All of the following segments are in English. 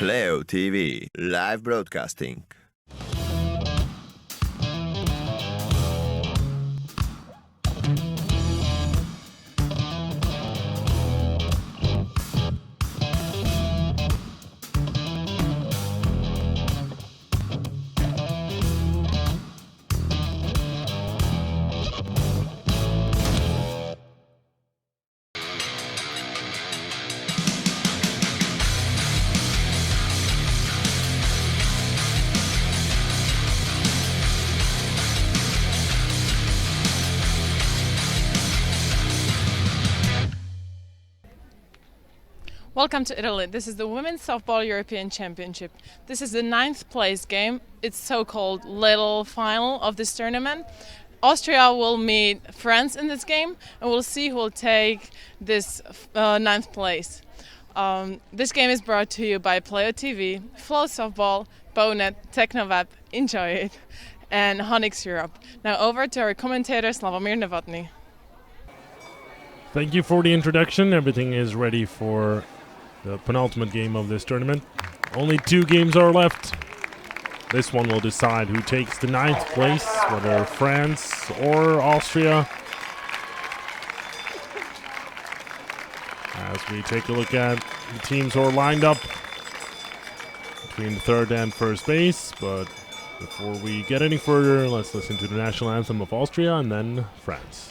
Playo.tv live broadcasting. Welcome to Italy. This is the Women's Softball European Championship. This is the 9th place game. It's so-called little final of this tournament. Austria will meet France in this game, and we'll see who will take this 9th place. This game is brought to you by Playo.tv, Flow Softball, Bollate, Technovap, enjoy it, and Honix Europe. Now over to our commentator Slavomir Novotny. Thank you for the introduction. Everything is ready for the penultimate game of this tournament. Only 2 games are left. This one will decide who takes the 9th place, whether France or Austria. As we take a look at the teams who are lined up between the 3rd and 1st base. But before we get any further, let's listen to the national anthem of Austria and then France.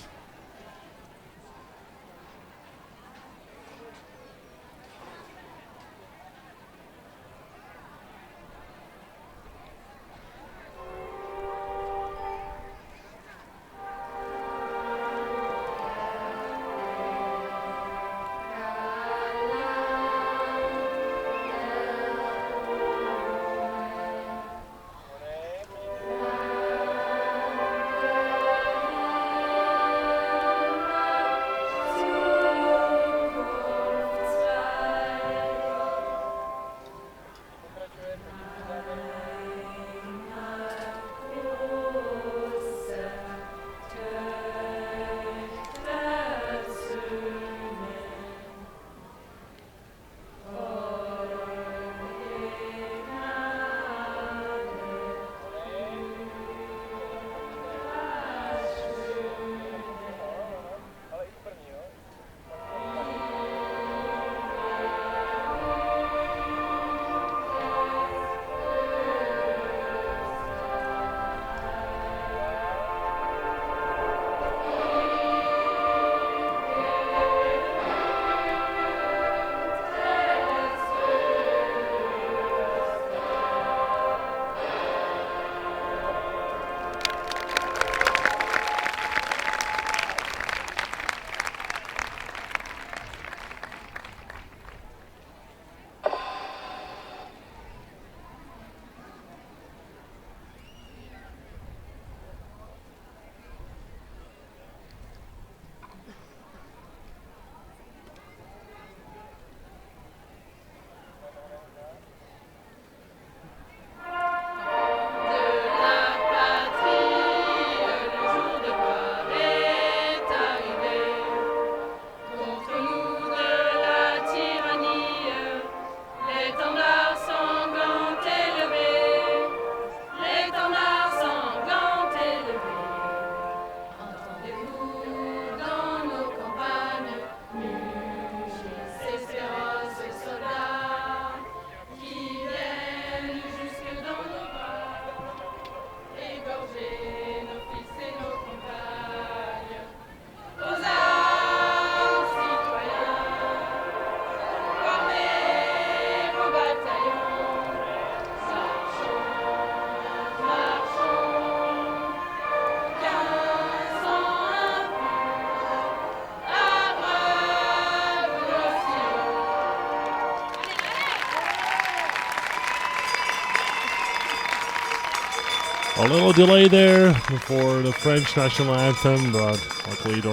A little delay there for the French national anthem, but luckily the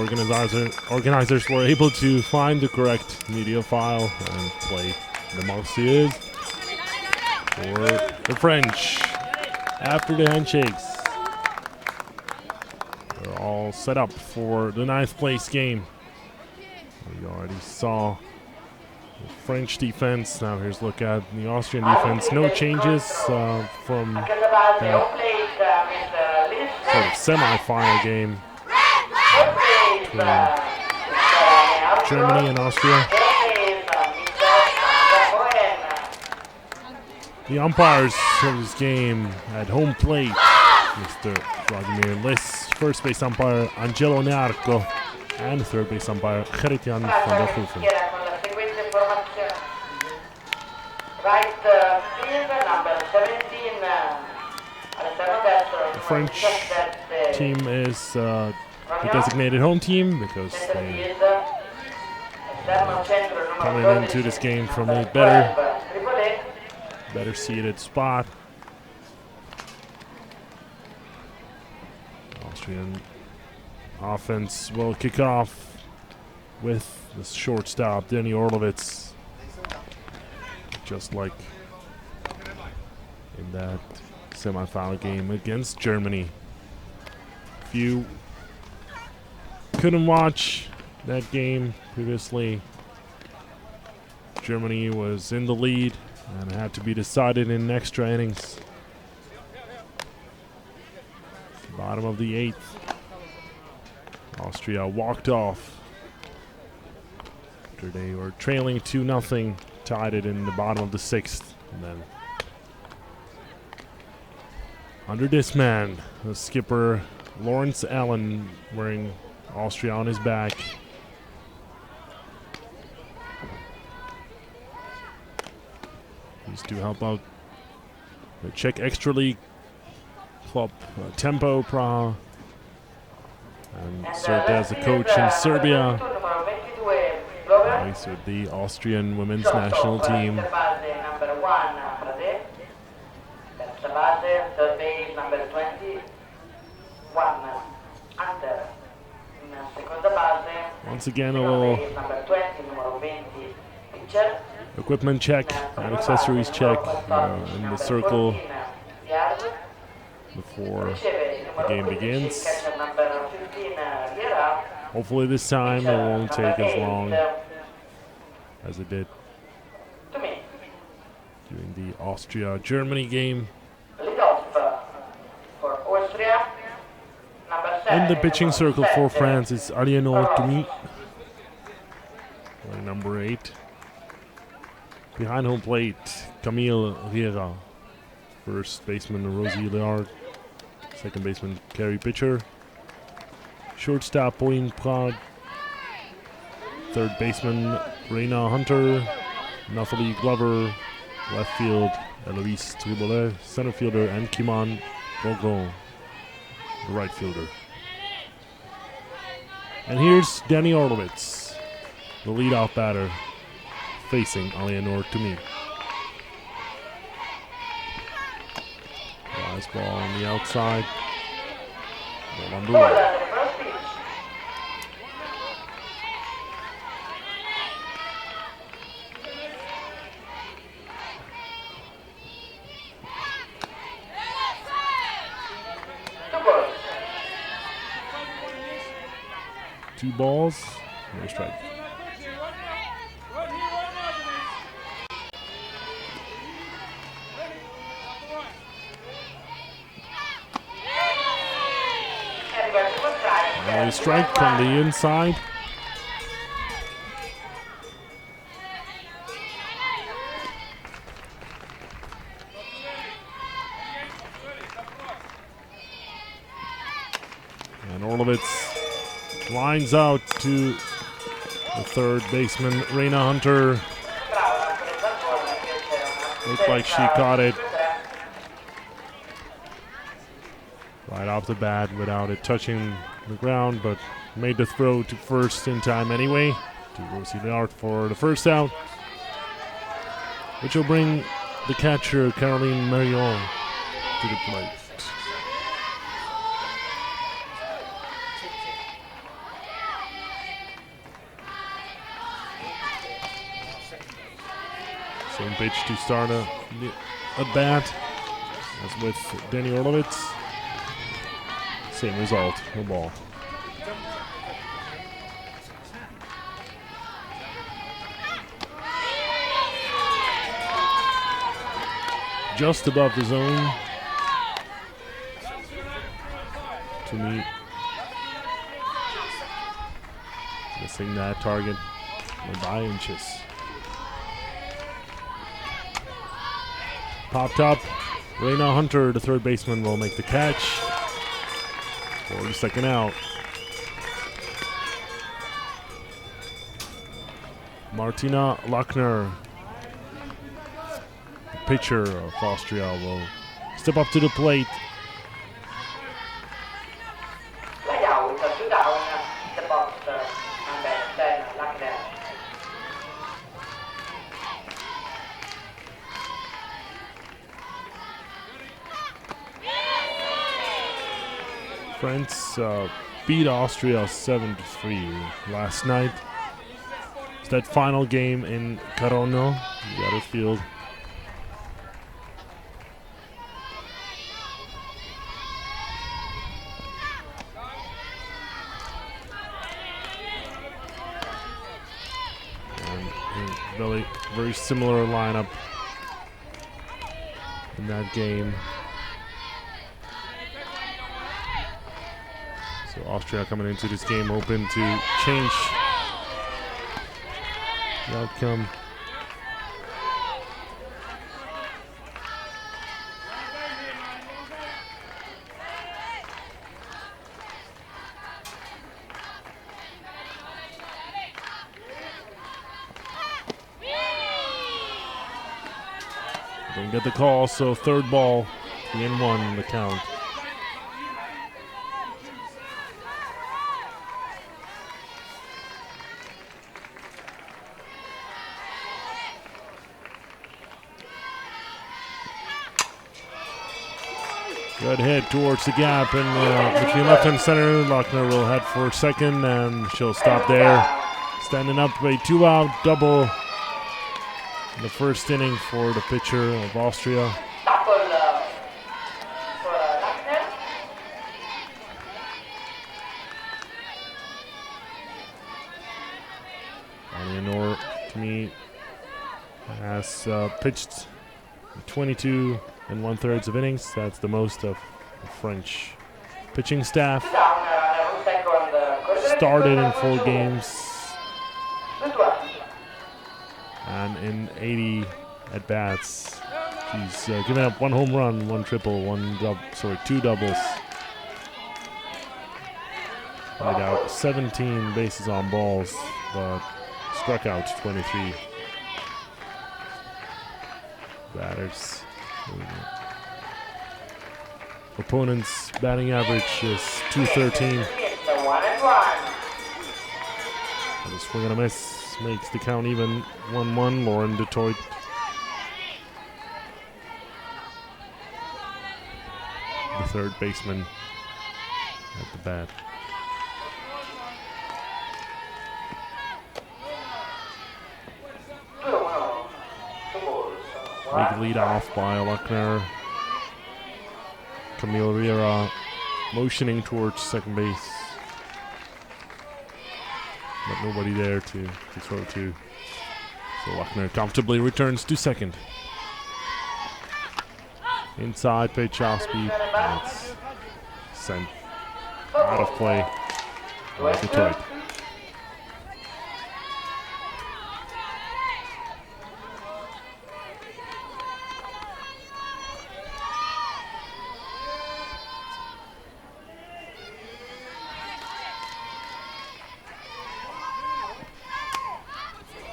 organizers were able to find the correct media file and play the Marseillaise for the French. After the handshakes, they're all set up for the 9th place game. We already saw French defense. Now here's a look at the Austrian defense. No changes from that sort of semi-final game between Germany and Austria. The umpires of this game at home plate, Mr. Vladimir Liss, first base umpire Angelo Nearco, and third base umpire Gerrit-Jan van der Hoeven. The French team is the designated home team because they coming into this game from a better seated spot. Austrian offense will kick off with the shortstop Denny Orlovitz, just like in that semifinal game against Germany. If you couldn't watch that game previously, Germany was in the lead and had to be decided in extra innings. Bottom of the 8th. Austria walked off after they were trailing 2-0, tied it in the bottom of the 6th. And then under this man, the skipper Lawrence Allen, wearing Austria on his back. To help out the Czech Extra League club Tempo Praha, and served as a coach in Serbia. He's with the Austrian women's national team. Once again, a little equipment check and accessories check in the circle before the game begins. Hopefully this time it won't take as long as it did during the Austria-Germany game. In the pitching circle for France is Aliénor Toumi, wearing number 8. Behind home plate, Camille Riera. First baseman, Rosie Leard. Second baseman, Carrie Pitcher. Shortstop, Pauline Prade. Third baseman, Reina Hunter. Nathalie Glover. Left field, Eloise Triboulet. Center fielder, and Kimon Bogon, the right fielder. And here's Denny Orlovitz, the leadoff batter, facing Aliénor Toumi. Nice ball on the outside. Ball underway. Two balls, no strike. A strike on the inside. And Orlovitz lines out to the third baseman, Reina Hunter. Looked like she caught it right off the bat without it touching the ground, but made the throw to first in time anyway. To Rosie Leart for the first out, which will bring the catcher, Caroline Marion, to the plate. Same pitch to start a bat as with Denny Orlovitz. Same result, no ball. just above the zone to meet. Missing that target by inches. Popped up. Reina Hunter, the third baseman, will make the catch for the second out. Martina Lochner, the pitcher of Austria, will step up to the plate. France beat Austria 7-3 last night. It's that final game in Carono, the other field. And very similar lineup in that game. So Austria coming into this game hoping to change the outcome. Don't get the call, so third ball, 3-1 the count. Good hit towards the gap, and between left and center, Lochner will head for second, and she'll stop there. Standing up a 2-out double in the first inning for the pitcher of Austria. Eleanor, to me, has pitched 22 and 1/3 of innings. That's the most of the French pitching staff. Started in 4 games and in 80 at bats. She's given up 1 home run, 1 triple, 2 doubles. Laid out 17 bases on balls, but struck out 23 batters. Opponent's batting average is .213. The swing and a miss makes the count even. 1-1. Lauren Detroit. The third baseman at the bat. Big lead off by Lochner. Camille Riera motioning towards second base. But nobody there to throw to. So Lochner comfortably returns to second. Inside pitch off speed. And it's sent out of play by Detroit.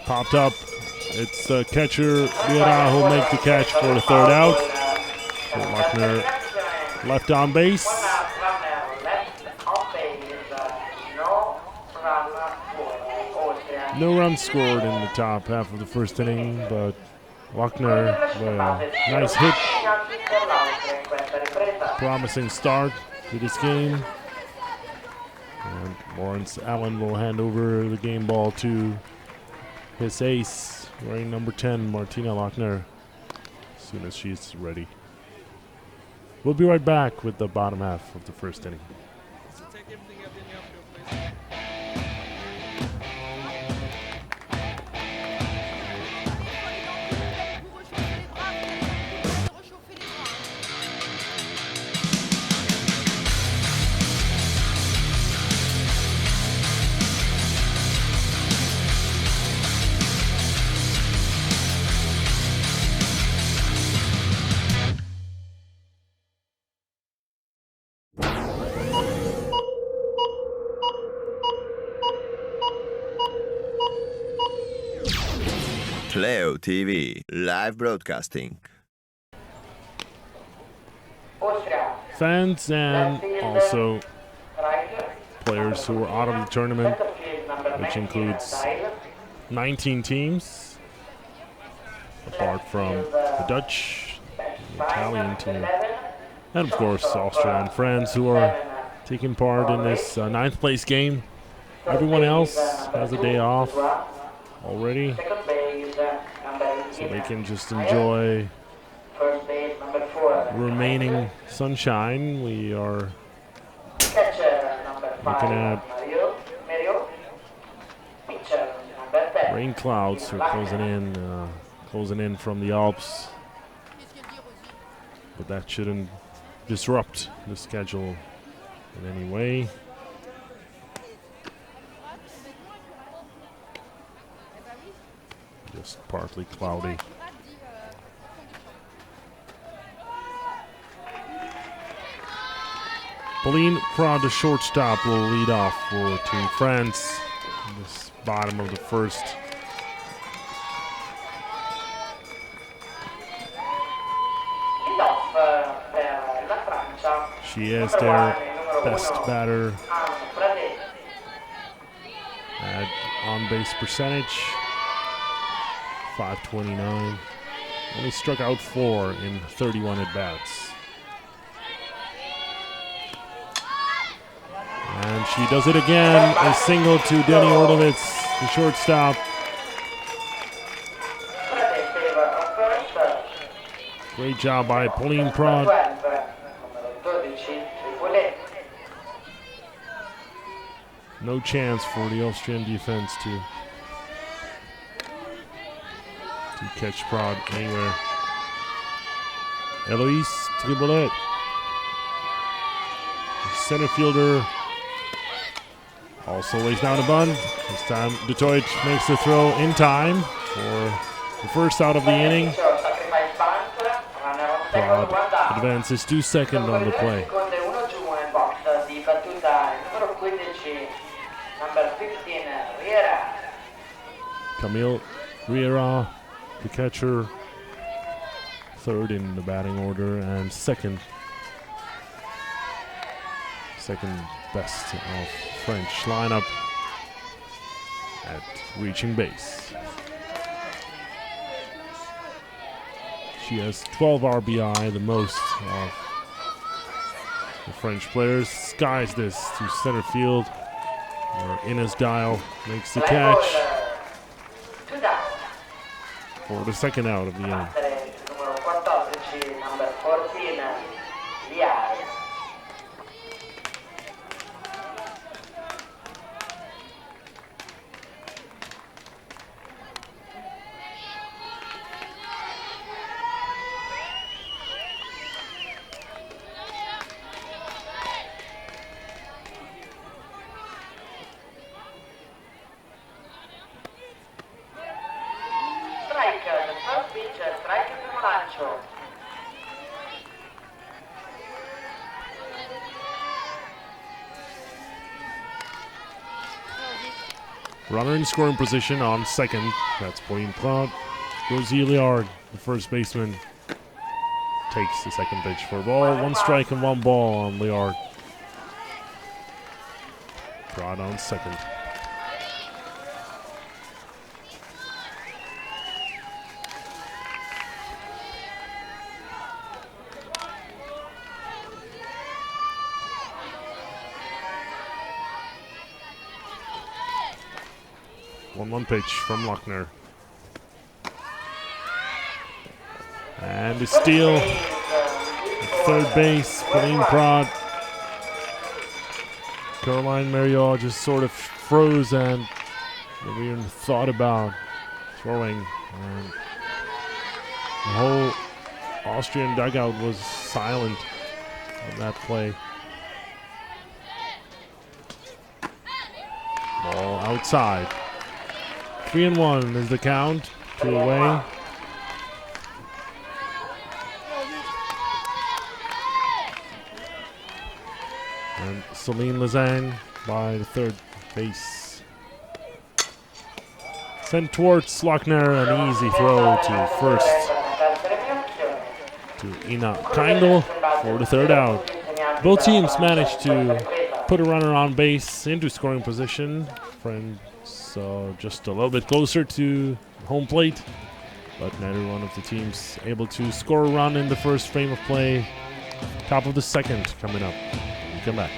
Popped up. It's the catcher, Riera, who'll make the catch for the third out. So Lochner left on base. No runs scored in the top half of the first inning, but Lochner, nice hit. Promising start to this game. And Lawrence Allen will hand over the game ball to his ace, wearing number 10, Martina Lochner, as soon as she's ready. We'll be right back with the bottom half of the first inning. Playo.tv live broadcasting. Fans and also players who are out of the tournament, which includes 19 teams, apart from the Dutch, the Italian team, and of course Austria and France who are taking part in this ninth place game. Everyone else has a day off already, so they can just enjoy remaining sunshine. We are looking at rain clouds are closing in from the Alps, but that shouldn't disrupt the schedule in any way. Just partly cloudy. Pauline Prod, the shortstop, will lead off for Team France in this bottom of the first. She is their best batter at on-base percentage, 529. Only struck out 4 in 31 at-bats. And she does it again, a single to Denny Orlovitz, the shortstop. Great job by Pauline Prod. No chance for the Austrian defense to catch Prod anywhere. Eloise to Bollate. Center fielder also lays down a bunt. This time Detroit makes the throw in time for the first out of the inning. Prod advances to second on the play. Camille Riera, the catcher, third in the batting order and second best of French lineup at reaching base. She has 12 RBI, the most of the French players. Skies this to center field, where Ines Dial makes the catch for the second out of the inning. Runner in scoring position on second. That's Pauline Prod. Rosie Liard, the first baseman, takes the second pitch for a ball. 1 strike and 1 ball on Liard. Prod on second. One pitch from Lochner. And a steal at third base, Pauline Prod. Caroline Mariot just sort of froze and never even thought about throwing. And the whole Austrian dugout was silent on that play. Ball outside. 3-1 is the count. 2 away. And Celine Lazang by the third base. Sent towards Lochner, an easy throw to first to Ina Kindle for the third out. Both teams managed to put a runner on base into scoring position. Friends just a little bit closer to home plate, but neither one of the teams able to score a run in the first frame of play. Top of the second coming up. We come back.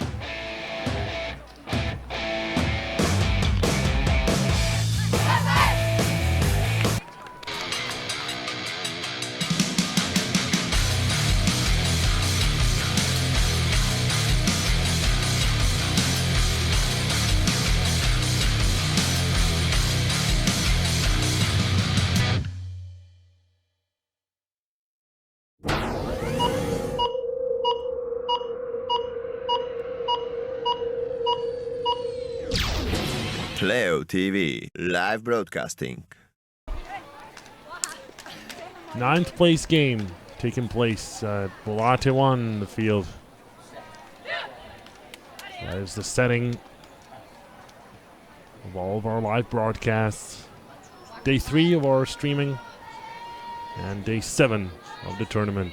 Playo.tv, live broadcasting. Ninth place game taking place at Bollate 1, the field. That is the setting of all of our live broadcasts. Day 3 of our streaming and day 7 of the tournament.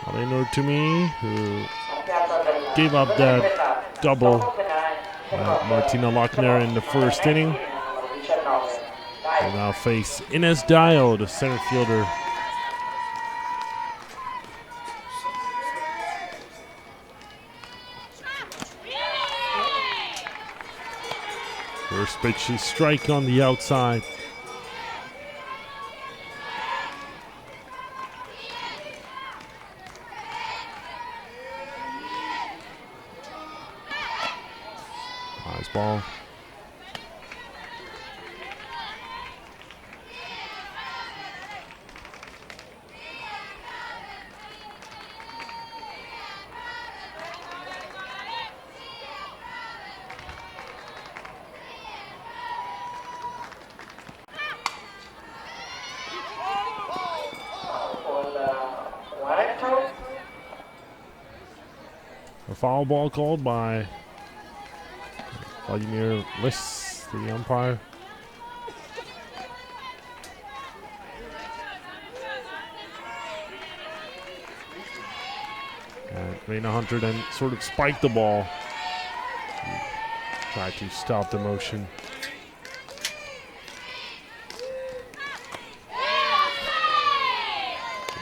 Alenor to me, who gave up that double Martina Lochner in the first inning. Will now face Ines Dio, the center fielder. First pitch is strike on the outside. Nice ball. A foul ball called by Vladimir Liss, the umpire. And Reina Hunter then sort of spiked the ball. Tried to stop the motion.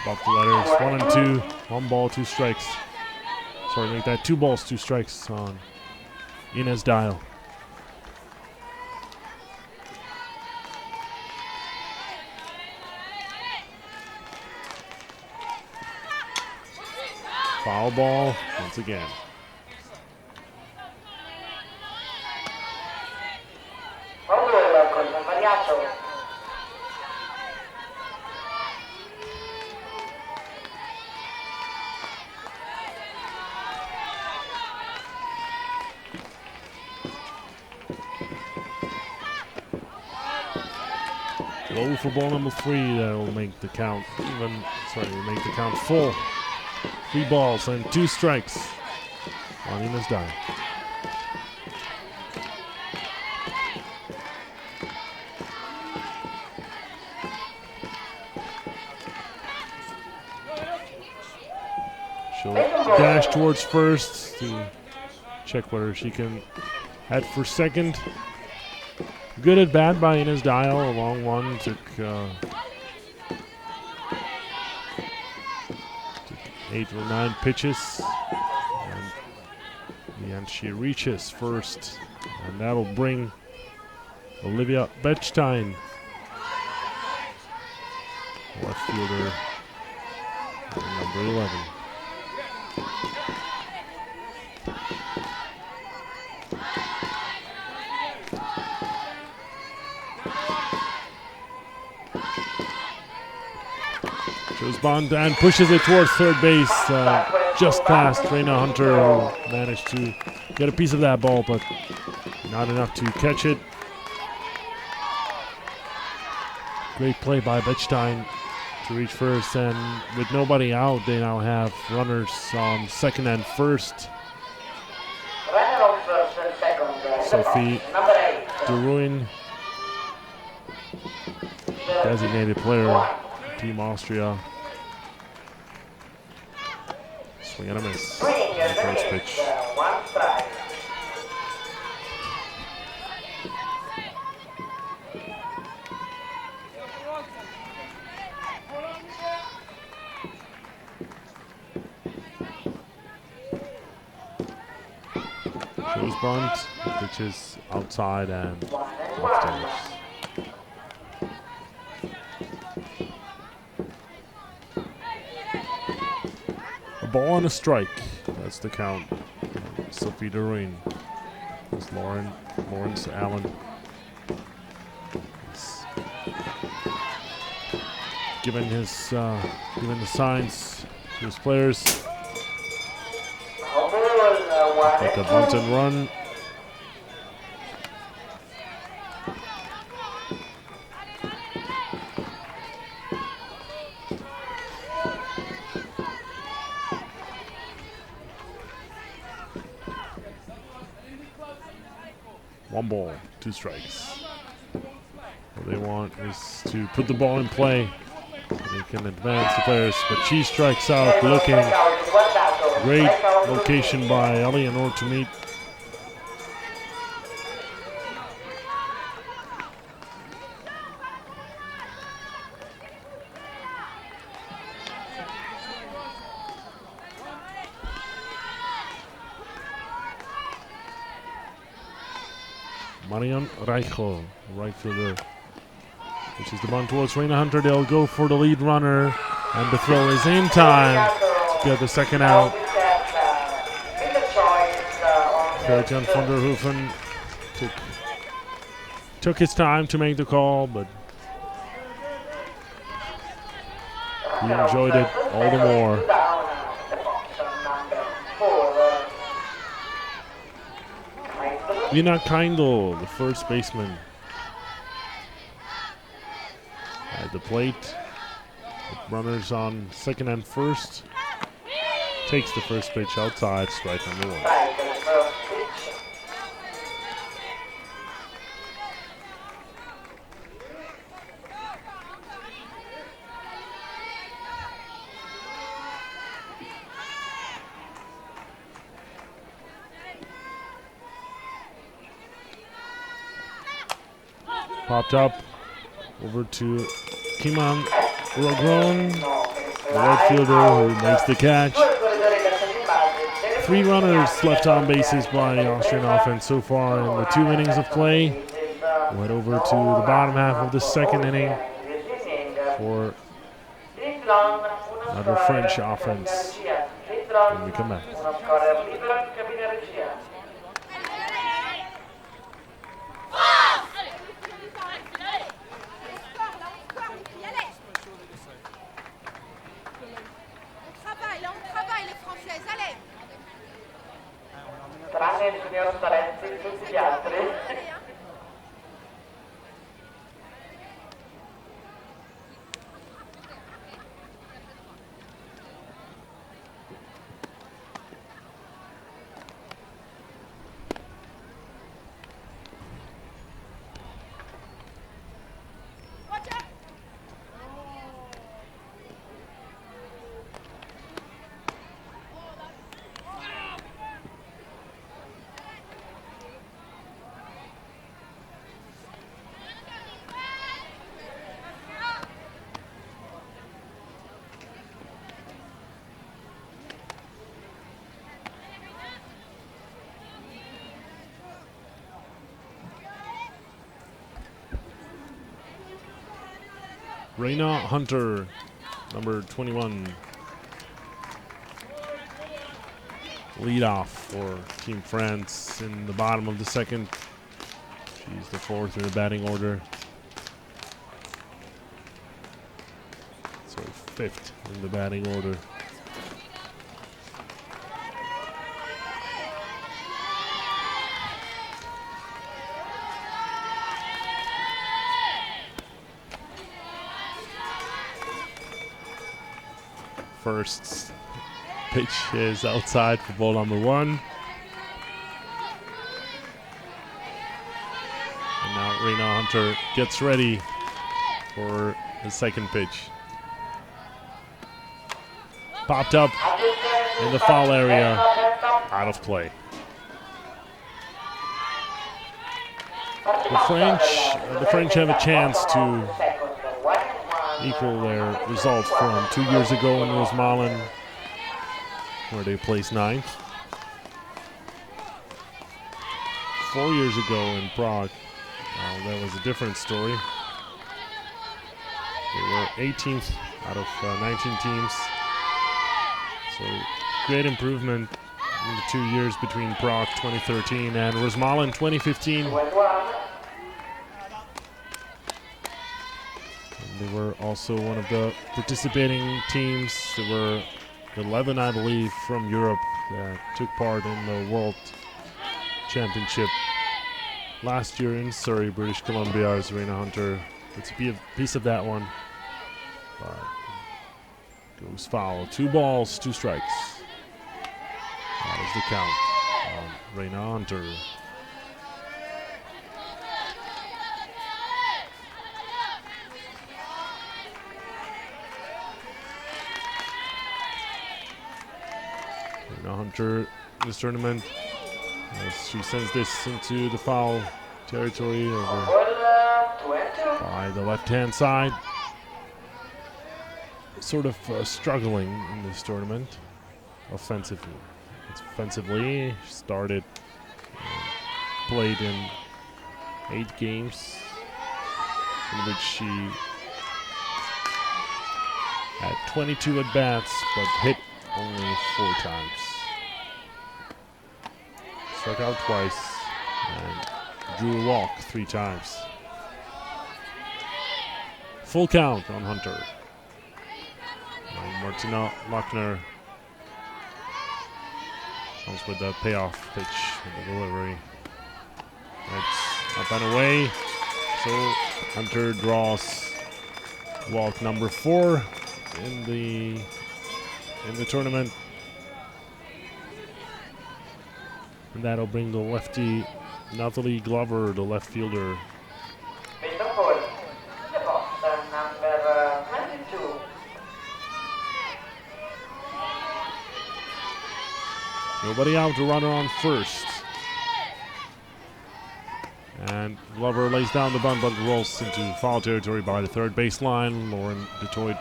Above the letters, 1 and 2, 1 ball, 2 strikes. Sorry, make that 2 balls, 2 strikes on Ines Dial. Foul ball once again. Low for ball number 3. That'll make the count make the count full. 3 balls and 2 strikes on Ines Dial. She'll dash towards first to check whether she can head for second. Good at bat by Ines Dial. A long one. Took 8 or 9 pitches. And in the end, she reaches first. And that'll bring Olivia Bechstein, left fielder, number 11. Shows Bond and pushes it towards third base, just past Reina Hunter, who managed to get a piece of that ball, but not enough to catch it. Great play by Bechstein to reach first, and with nobody out, they now have runners on second and first. Sophie De Ruin, designated player, Team Austria. Swing and a miss. The first pitch. Shows bunt, pitch is outside and upstairs. A ball and a strike. That's the count. Sophie De Ruin. There's Lawrence Allen. He's giving the signs to his players. Like a bunt and run. One ball, 2 strikes. What they want is to put the ball in play. They can advance the players, but she strikes out looking. Great location by Eleanor to meet. Marian Reichel, right fielder, which is the bunt towards Raina Hunter. They'll go for the lead runner, and the throw is in time to get the second out. Jan van der Hoeven took his time to make the call, but he enjoyed it all the more. Lina Keindl, the first baseman, at the plate. With runners on second and first. Takes the first pitch outside, strike number 1. Popped up over to Kiman Rogron, the right fielder who makes the catch. 3 runners left on bases by Austrian offense so far in the 2 innings of play. We'll head over to the bottom half of the second inning for another French offense when we come back. Tranne il signor Salenti, tutti gli altri. Raina Hunter, number 21. Lead off for Team France in the bottom of the second. She's the 4th in the batting order. So 5th in the batting order. First pitch is outside for ball number 1. now Rena Hunter gets ready for the second pitch. Popped up in the foul area, out of play. The French have a chance to equal their result from 2 years ago in Rosmalen, where they placed 9th. 4 years ago in Prague, that was a different story. They were 18th out of 19 teams. So great improvement in the 2 years between Prague 2013 and Rosmalen 2015. They were also one of the participating teams. There were 11, I believe, from Europe that took part in the World Championship last year in Surrey, British Columbia. As Rena Hunter gets a piece of that one. But goes foul. 2 balls, 2 strikes. That is the count on Rena Hunter. Rena Hunter, this tournament, as she sends this into the foul territory over by the left-hand side. Sort of struggling in this tournament offensively. Offensively, started, played in 8 games, in which she had 22 at-bats, but hit only 4 times. Struck out twice and drew a walk 3 times. Full count on Hunter. Martina Lochner comes with the payoff pitch and the delivery. It's up and away. So Hunter draws walk number 4 in the tournament. And that'll bring the lefty Natalie Glover, the left fielder. Nobody out, to runner on first. And Glover lays down the bunt, but rolls into foul territory by the third baseline. Lauren Detroit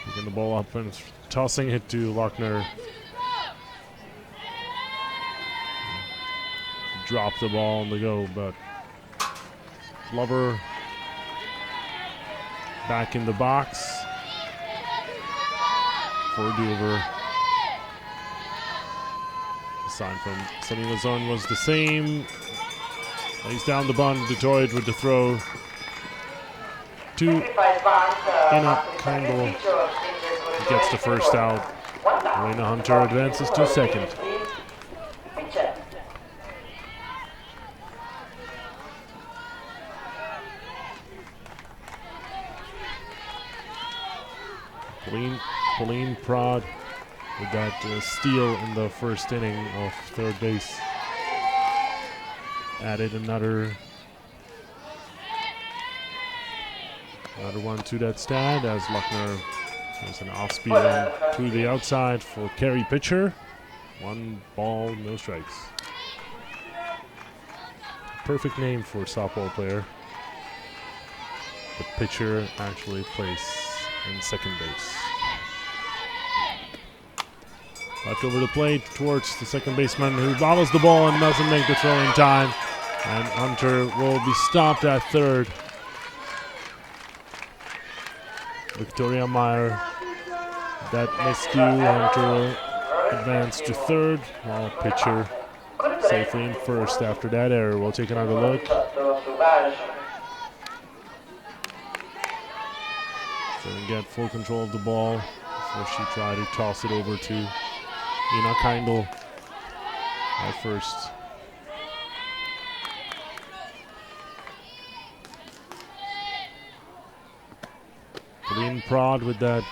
picking the ball up and tossing it to Lochner. Drop the ball on the go, but Glover back in the box for a do-over. The sign from Sunny Lazone was the same. Lays down the bunt, Detroit with the throw to Ina Kindle. Gets the first out. Rena Hunter advances to second. Pauline Prod with that steal in the first inning of third base. Added another one to that stat as Lochner has an off-speed one to the outside for Kerry pitcher. 1 ball, no strikes. Perfect name for a softball player. The pitcher actually plays in second base. Left over the plate towards the second baseman, who bobbles the ball and doesn't make the throw in time. And Hunter will be stopped at third. Victoria Meyer, that miscue. Hunter will advance to third, while pitcher safely in first after that error. We'll take another look. Didn't get full control of the ball before she tried to toss it over to Ina Kindle at first. Pauline Prod with that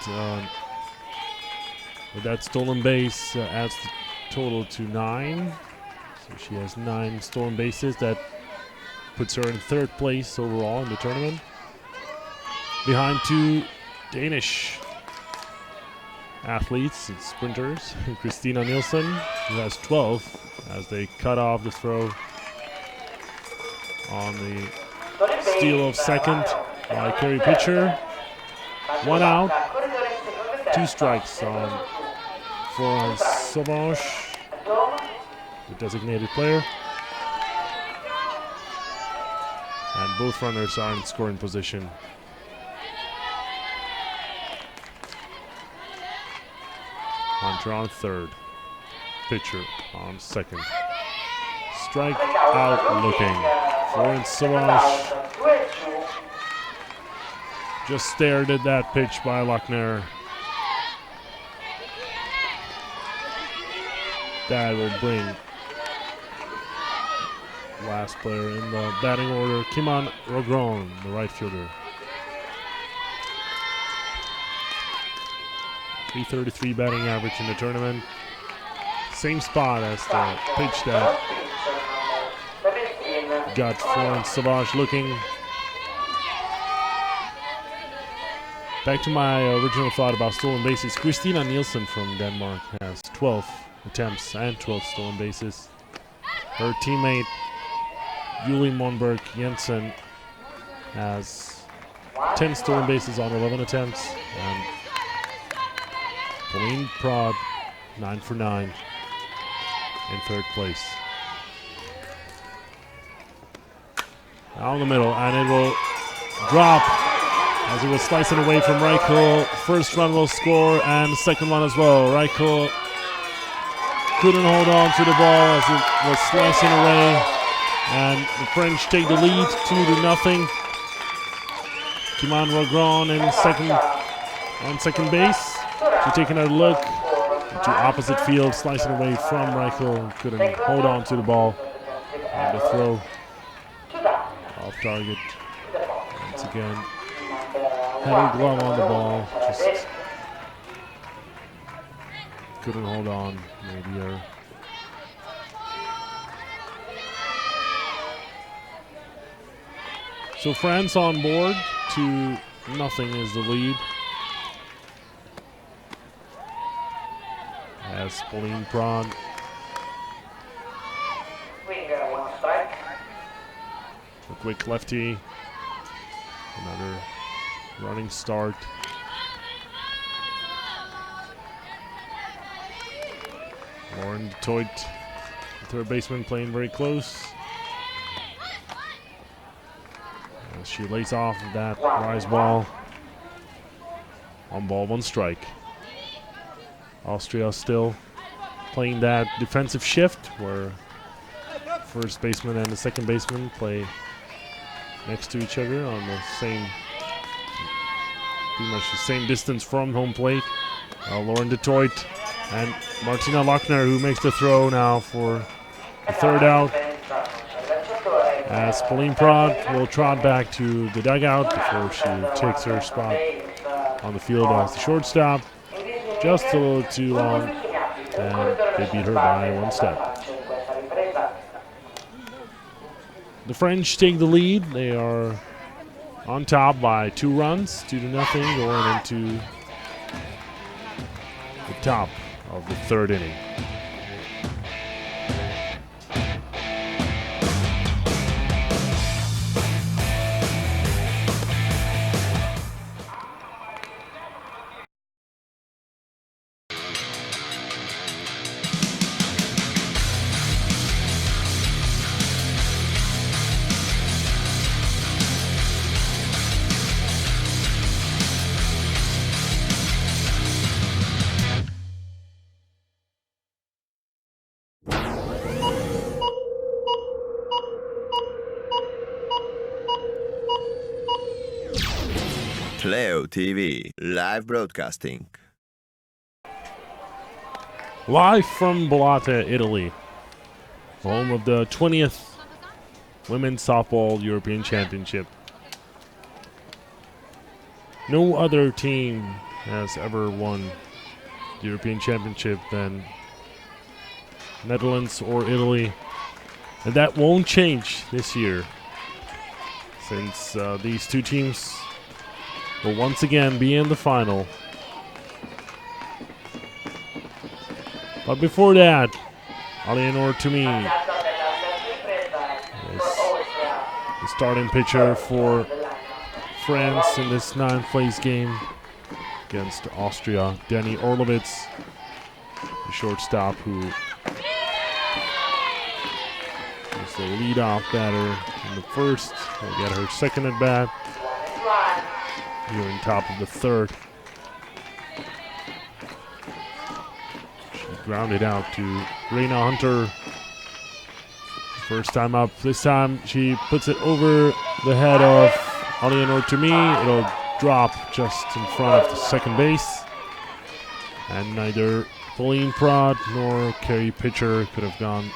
stolen base adds the total to 9. So she has 9 stolen bases. That puts her in third place overall in the tournament, behind two Danish athletes and sprinters. Christina Nielsen, who has 12, as they cut off the throw on the steal of second by Kerry Pitcher. 1 out, 2 strikes on Florence Sauvage, the designated player. And both runners are in scoring position. Hunter on third, Pitcher on second. Strike out looking. Florence Sauvage just stared at that pitch by Luckner. That will bring last player in the batting order, Kimon Rogron, the right fielder. 333 batting average in the tournament. Same spot as the pitch that got Florence Sauvage looking. Back to my original thought about stolen bases. Christina Nielsen from Denmark has 12 attempts and 12 stolen bases. Her teammate Julie Monberg Jensen has 10 stolen bases on 11 attempts, and Pauline Prod 9 for 9 in third place. Out in the middle, and it will drop as it was slicing away from Reichel. First run will score, and the second one as well. Reichel couldn't hold on to the ball as it was slicing away, and the French take the lead 2-0. Kimon Rogron on second base. She's taking a look to opposite field, slicing away from Reichel. Couldn't hold on to the ball, and the throw off target once again. Had her glove on the ball, just couldn't hold on. Maybe her. So France on board, 2-0 is the lead. As Pauline Prod a quick lefty, another running start. Lauren Toit, the third baseman, playing very close. As she lays off that rise ball. On ball, 1 strike. Austria still playing that defensive shift where first baseman and the second baseman play next to each other on the same, pretty much the same distance from home plate. Lauren Detroit and Martina Luckner, who makes the throw now for the third out. As Pauline Prod will trot back to the dugout before she takes her spot on the field as the shortstop. Just a little too long, and they beat her by 1 step. The French take the lead. They are on top by 2 runs, 2-0, going into the top of the third inning. Playo.tv, live broadcasting. Live from Bollate, Italy, home of the 20th Women's Softball European Championship. No other team has ever won the European Championship than Netherlands or Italy, and that won't change this year. since these two teams will once again be in the final. But before that, Alienor to me is the starting pitcher for France in this 9th place game against Austria. Danny Orlovitz, the shortstop, who is the leadoff batter in the first. Will get her second at bat here in top of the 3rd. She grounded out to Reina Hunter. First time up. This time she puts it over the head of Alienor to me. It'll drop just in front of the second base. And neither Pauline Prod nor Carey Pitcher could have gone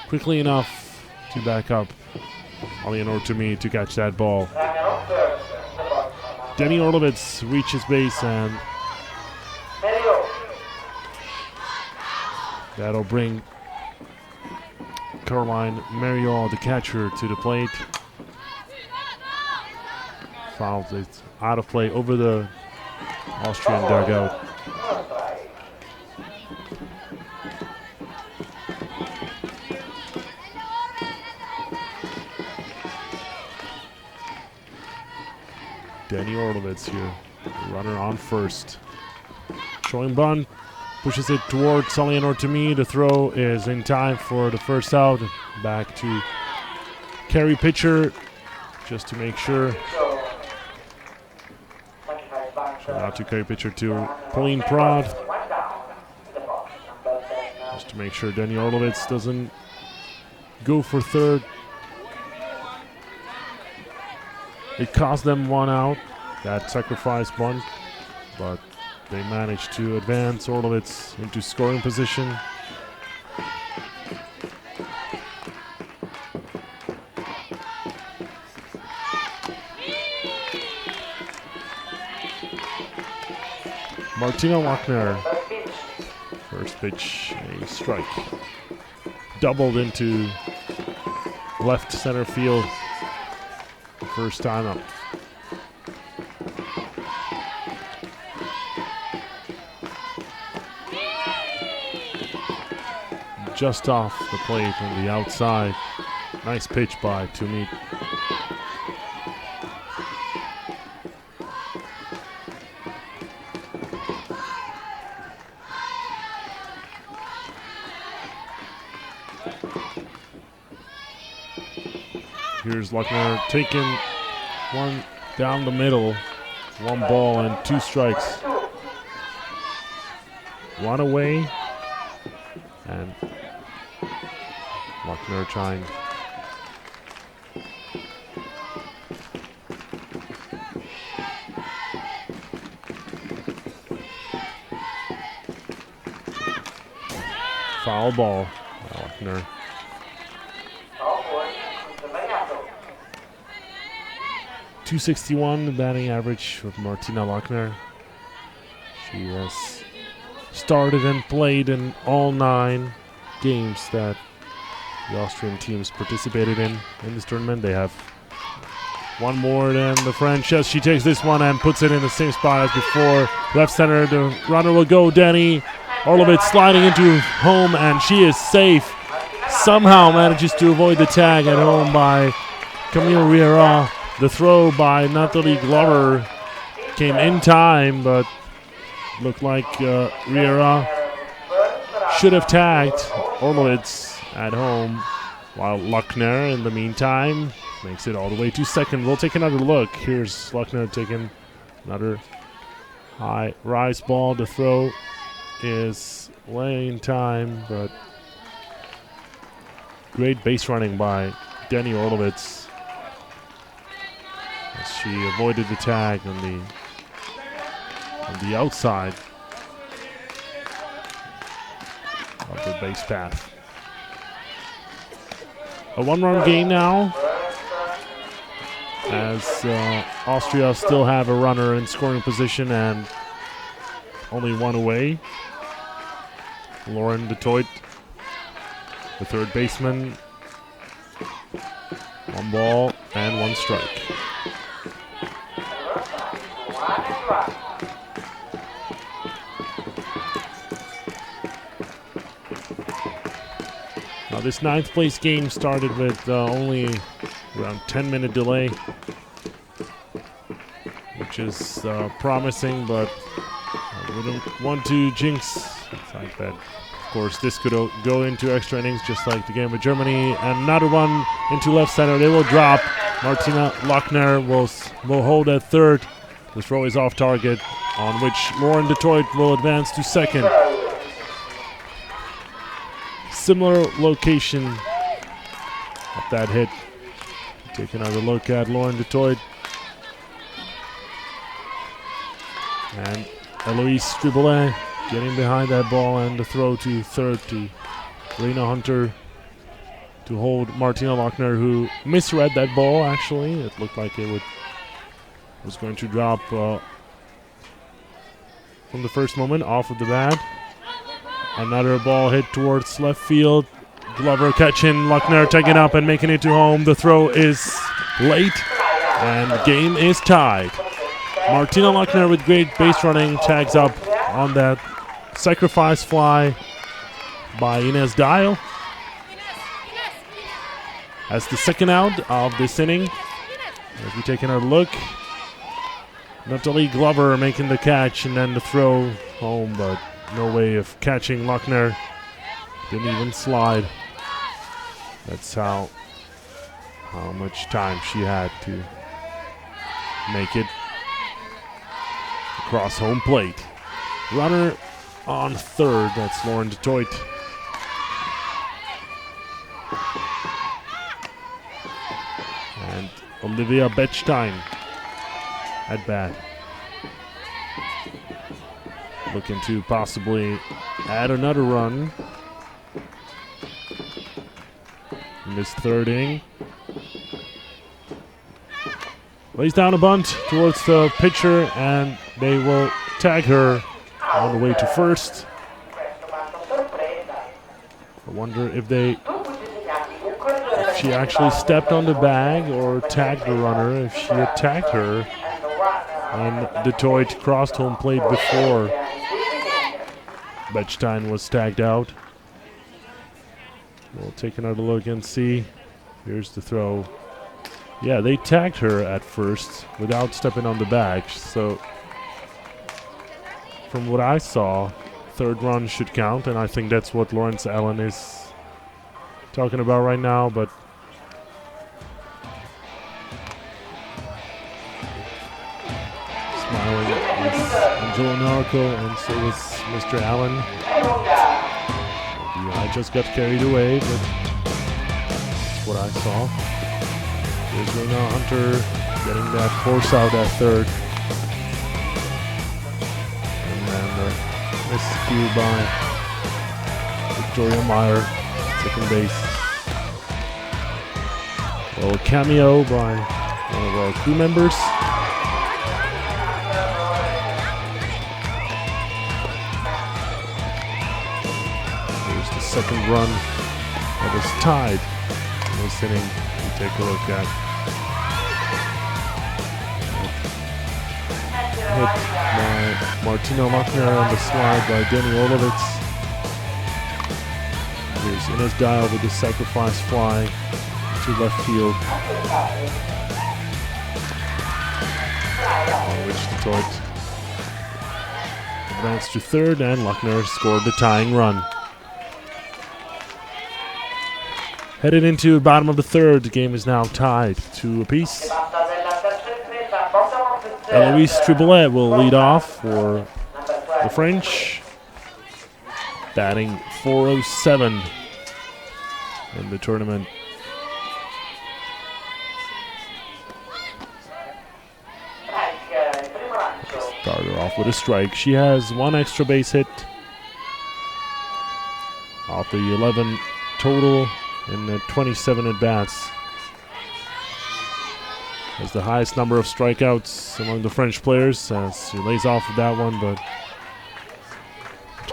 quickly enough to back up Alienor to me to catch that ball. Denny Orlovitz reaches base, and that'll bring Caroline Mariol, the catcher, to the plate. Fouls it out of play over the Austrian dugout. Danny Orlovitz here, runner on first. Showing bunt, pushes it towards Alienor to me. The throw is in time for the first out. Back to Carey Pitcher, just to make sure. Out to Carey Pitcher to Pauline Prod, just to make sure Danny Orlovitz doesn't go for third. It cost them one out, that sacrifice bunt, but they managed to advance Orlovitz into scoring position. Martina Lochner, first pitch, a strike. Doubled into left center field. First time up. Just off the plate on the outside. Nice pitch by Tumit. Here's Lochner taking one down the middle. 1 ball and 2 strikes. One away. And Lochner trying. Foul ball. Lochner. 261 the batting average of Martina Lochner. She has started and played in all 9 games that the Austrian teams participated in this tournament. They have one more than the French as she takes this one and puts it in the same spot as before. Left center, the runner will go. Danny Orlovitz sliding into home, and she is safe. Somehow manages to avoid the tag at home by Camille Riera. The throw by Natalie Glover came in time, but looked like Riera should have tagged Orlovitz at home, while Lochner, in the meantime, makes it all the way to second. We'll take another look. Here's Lochner taking another high rise ball. The throw is way in time, but great base running by Danny Orlovitz, as she avoided the tag on the outside of the base path. A 1-run game now, as Austria still have a runner in scoring position and only one away. Lauren Detroit, the third baseman, 1 ball and 1 strike. Now this 9th place game started with only around 10-minute delay, which is promising, but I wouldn't want to jinx the fact that, of course, this could go into extra innings just like the game with Germany. And another one into left center. They will drop. Martina Lochner will hold at third. The throw is off target, on which Lauren Detroit will advance to second. Similar location of that hit. Take another look at Lauren Detroit. And Eloise Striboulet getting behind that ball, and the throw to third to Rena Hunter to hold Martina Lochner, who misread that ball actually. It looked like it was going to drop from the first moment off of the bat. Another ball hit towards left field. Glover catching, Lochner taking up and making it to home. The throw is late, and the game is tied. Martina Lochner with great base running tags up on that sacrifice fly by Ines Dial. As the second out of this inning, as we take another look, Natalie Glover making the catch and then the throw home, but no way of catching Lochner. Didn't even slide. That's how much time she had to make it across home plate. Runner on third, that's Lauren Detroit. And Olivia Bechstein at bat. Looking to possibly add another run in this third inning. Lays down a bunt towards the pitcher, and they will tag her on the way to first. I wonder if she actually stepped on the bag or tagged the runner. If she had tagged her, and Detroit crossed home plate before Bechstein was tagged out. We'll take another look and see. Here's the throw. Yeah, they tagged her at first without stepping on the bag. So from what I saw, third run should count, and I think that's what Lawrence Allen is talking about right now. But smiling is Angelo Narco, and so is Mr. Allen. Maybe I just got carried away, but that's what I saw. There's Rena Hunter getting that force out at third. And then miscue by Victoria Meyer, second base. A little cameo by one of our crew members. Here's the second run that is tied in this inning. We take a look at hit by Martina Lochner on the slide by Denny Olovitz. Here's Ines Dial with the sacrifice fly to left field, on which Detroit advanced to third, and Lochner scored the tying run. Headed into bottom of the third, the game is now tied 2 apiece. Eloise Triboulet will lead off for the French, batting .407 in the tournament. Started off with a strike. She has 1 extra base hit off the 11 total in the 27 at-bats. Has the highest number of strikeouts among the French players, as she lays off of that one, but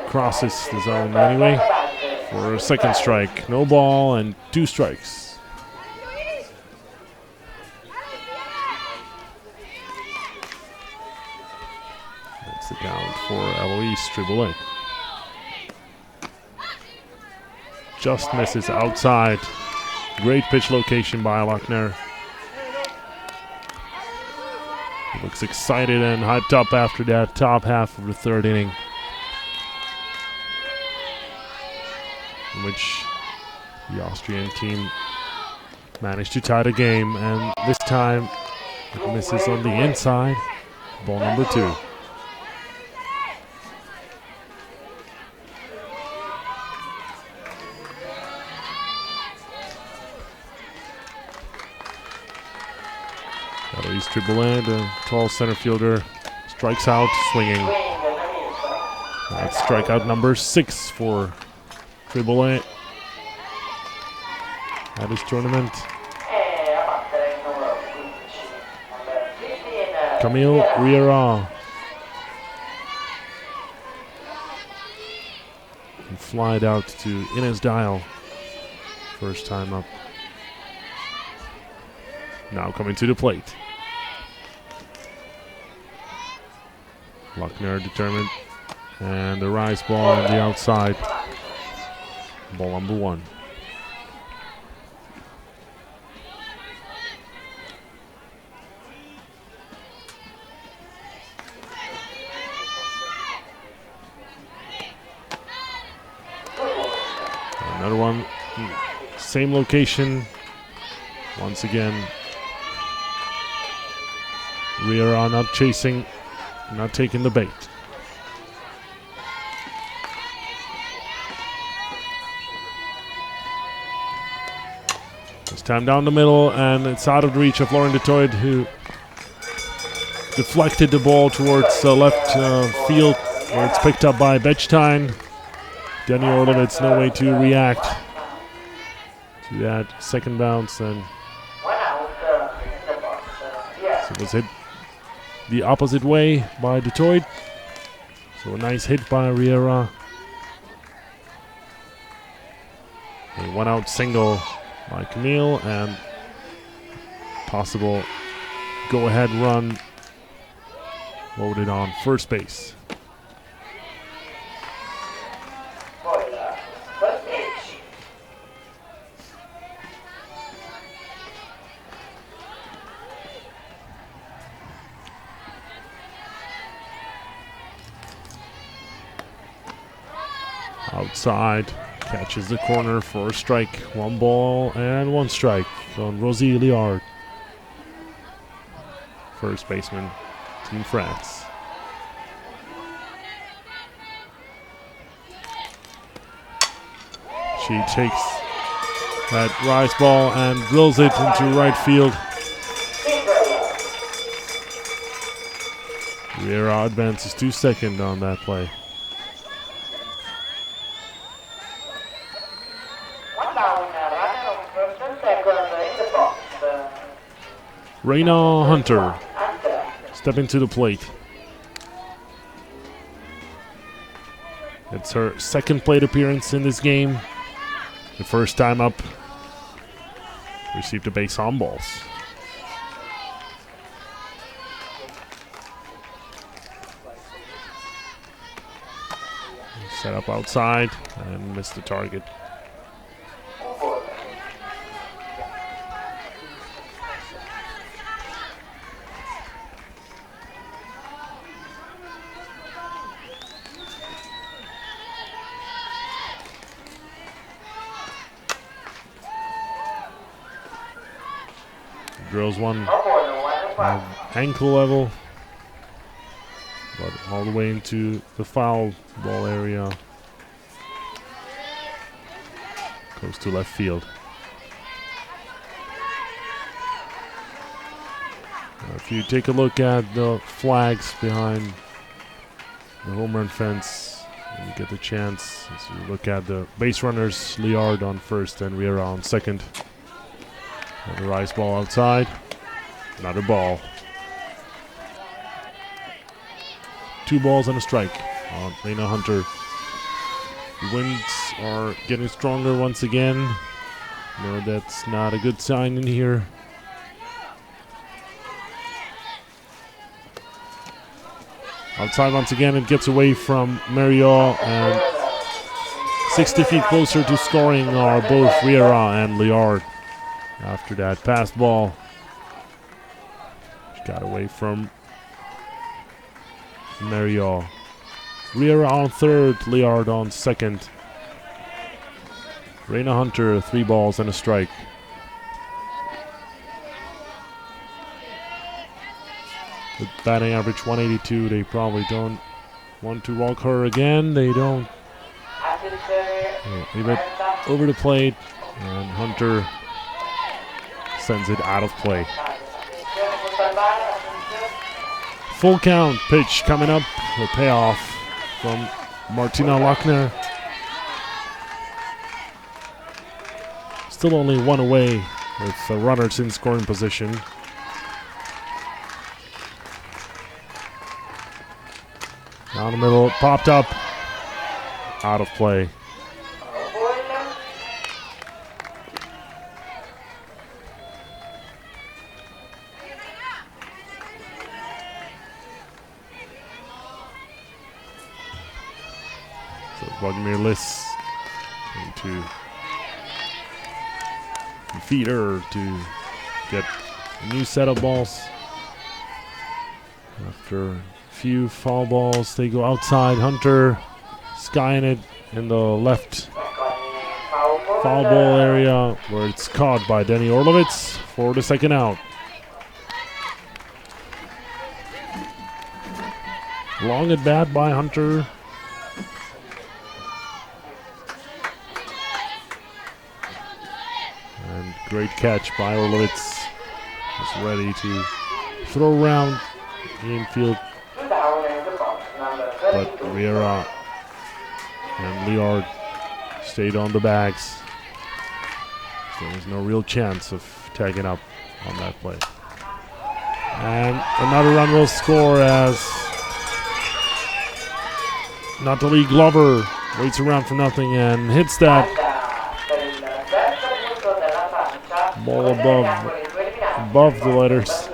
crosses the zone anyway for a second strike. No ball and 2 strikes. for Eloise Triboulet. Just misses outside. Great pitch location by Lochner. He looks excited and hyped up after that top half of the third inning, in which the Austrian team managed to tie the game, and this time it misses on the inside. Ball number 2. Eloise Triboulet, the tall center fielder, strikes out, swinging. That's strikeout number 6 for Triboulet at this tournament. Camille Riera. And fly it out to Ines Dial. First time up. Now coming to the plate. Lochner determined. And the rise ball on the outside. Ball number 1. Another one, same location. Once again, Riera not chasing, not taking the bait. This time down the middle, and it's out of the reach of Lauren Detoid, who deflected the ball towards left field, where it's picked up by Bechstein. Danny Orlovitz, no way to react to that second bounce, and so it was hit the opposite way by Detoid. So a nice hit by Riera. A 1-out single by Camille, and possible go-ahead run loaded on first base. Outside, catches the corner for a strike. 1 ball and 1 strike on Rosie Liard. First baseman, Team France. She takes that rise ball and drills it into right field. Riera advances to second on that play. Raina Hunter stepping to the plate. It's her second plate appearance in this game. The first time up, received a base on balls. Set up outside and missed the target. Drills one ankle level, but all the way into the foul ball area. Goes to left field. If you take a look at the flags behind the home run fence, and you get the chance, as you look at the base runners, Liard on first and Riera on second. And the rise ball outside. Another ball. 2 balls and a strike on Raina Hunter. The winds are getting stronger once again. No, that's not a good sign in here. Outside once again, it gets away from Mariol, and 60 feet closer to scoring are both Riera and Liard. After that pass ball, she got away from Mariol. Riera on third, Liard on second. Raina Hunter, 3 balls and a strike. With batting average 182, they probably don't want to walk her again. They don't. Leave it over the plate, and Hunter sends it out of play. Full count pitch coming up. The payoff from Martina Lochner. Still only 1 away with runners in scoring position. Down the middle, popped up, out of play. So Vladimir Liss into defeat her to get a new set of balls. After few foul balls, they go outside. Hunter skying it in the left foul ball area, where it's caught by Denny Orlovitz for the second out. Long at bat by Hunter. And great catch by Orlovitz. Just ready to throw around the infield. But Riera and Liard stayed on the bags. There was no real chance of tagging up on that play. And another run will score as Natalie Glover waits around for nothing and hits that ball above the letters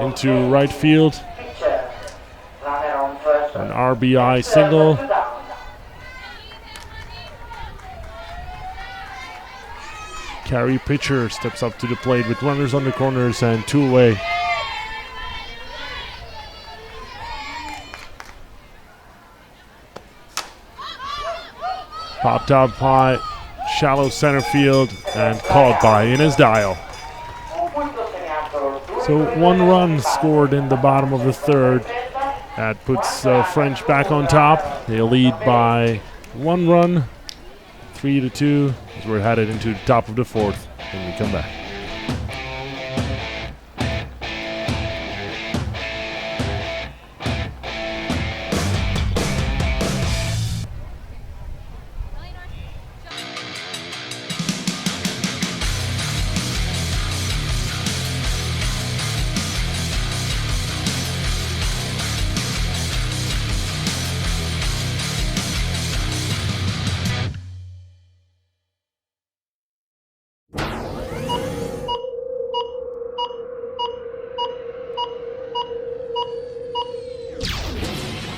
into right field. An RBI single. Carey pitcher steps up to the plate with runners on the corners and 2 away. Popped up high, shallow center field, and caught by Ines Dial. So 1 run scored in the bottom of the third. That puts French back on top. They lead by 1 run, 3-2, as we're headed into the top of the fourth when we come back.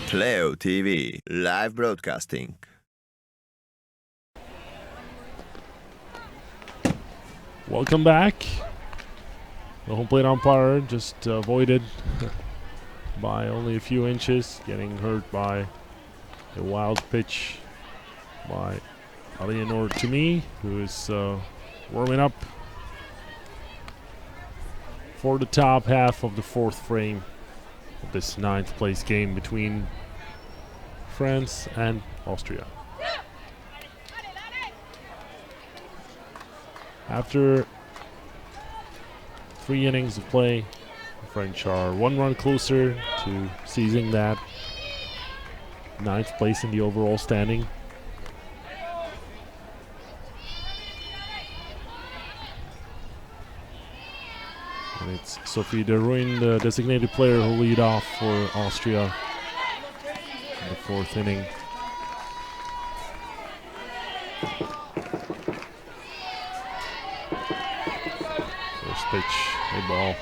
Playo.tv, live broadcasting. Welcome back. The home plate umpire just avoided by only a few inches, getting hurt by a wild pitch by Alienor Toomey, who is warming up for the top half of the fourth frame of this 9th place game between France and Austria. After 3 innings of play, the French are 1 run closer to seizing that 9th place in the overall standing. And it's Sophie de Ruin, the designated player, who lead off for Austria in the 4th inning. First pitch, a ball.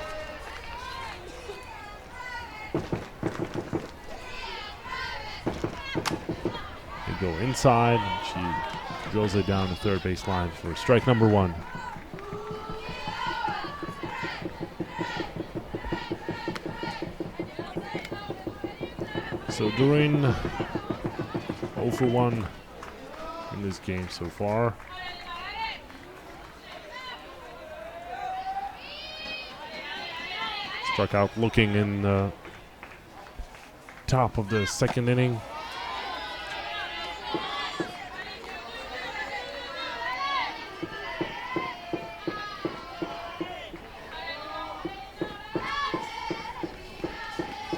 inside, and she drills it down the third baseline for strike number 1. So Durin 0 for 1 in this game so far. Struck out looking in the top of the second inning.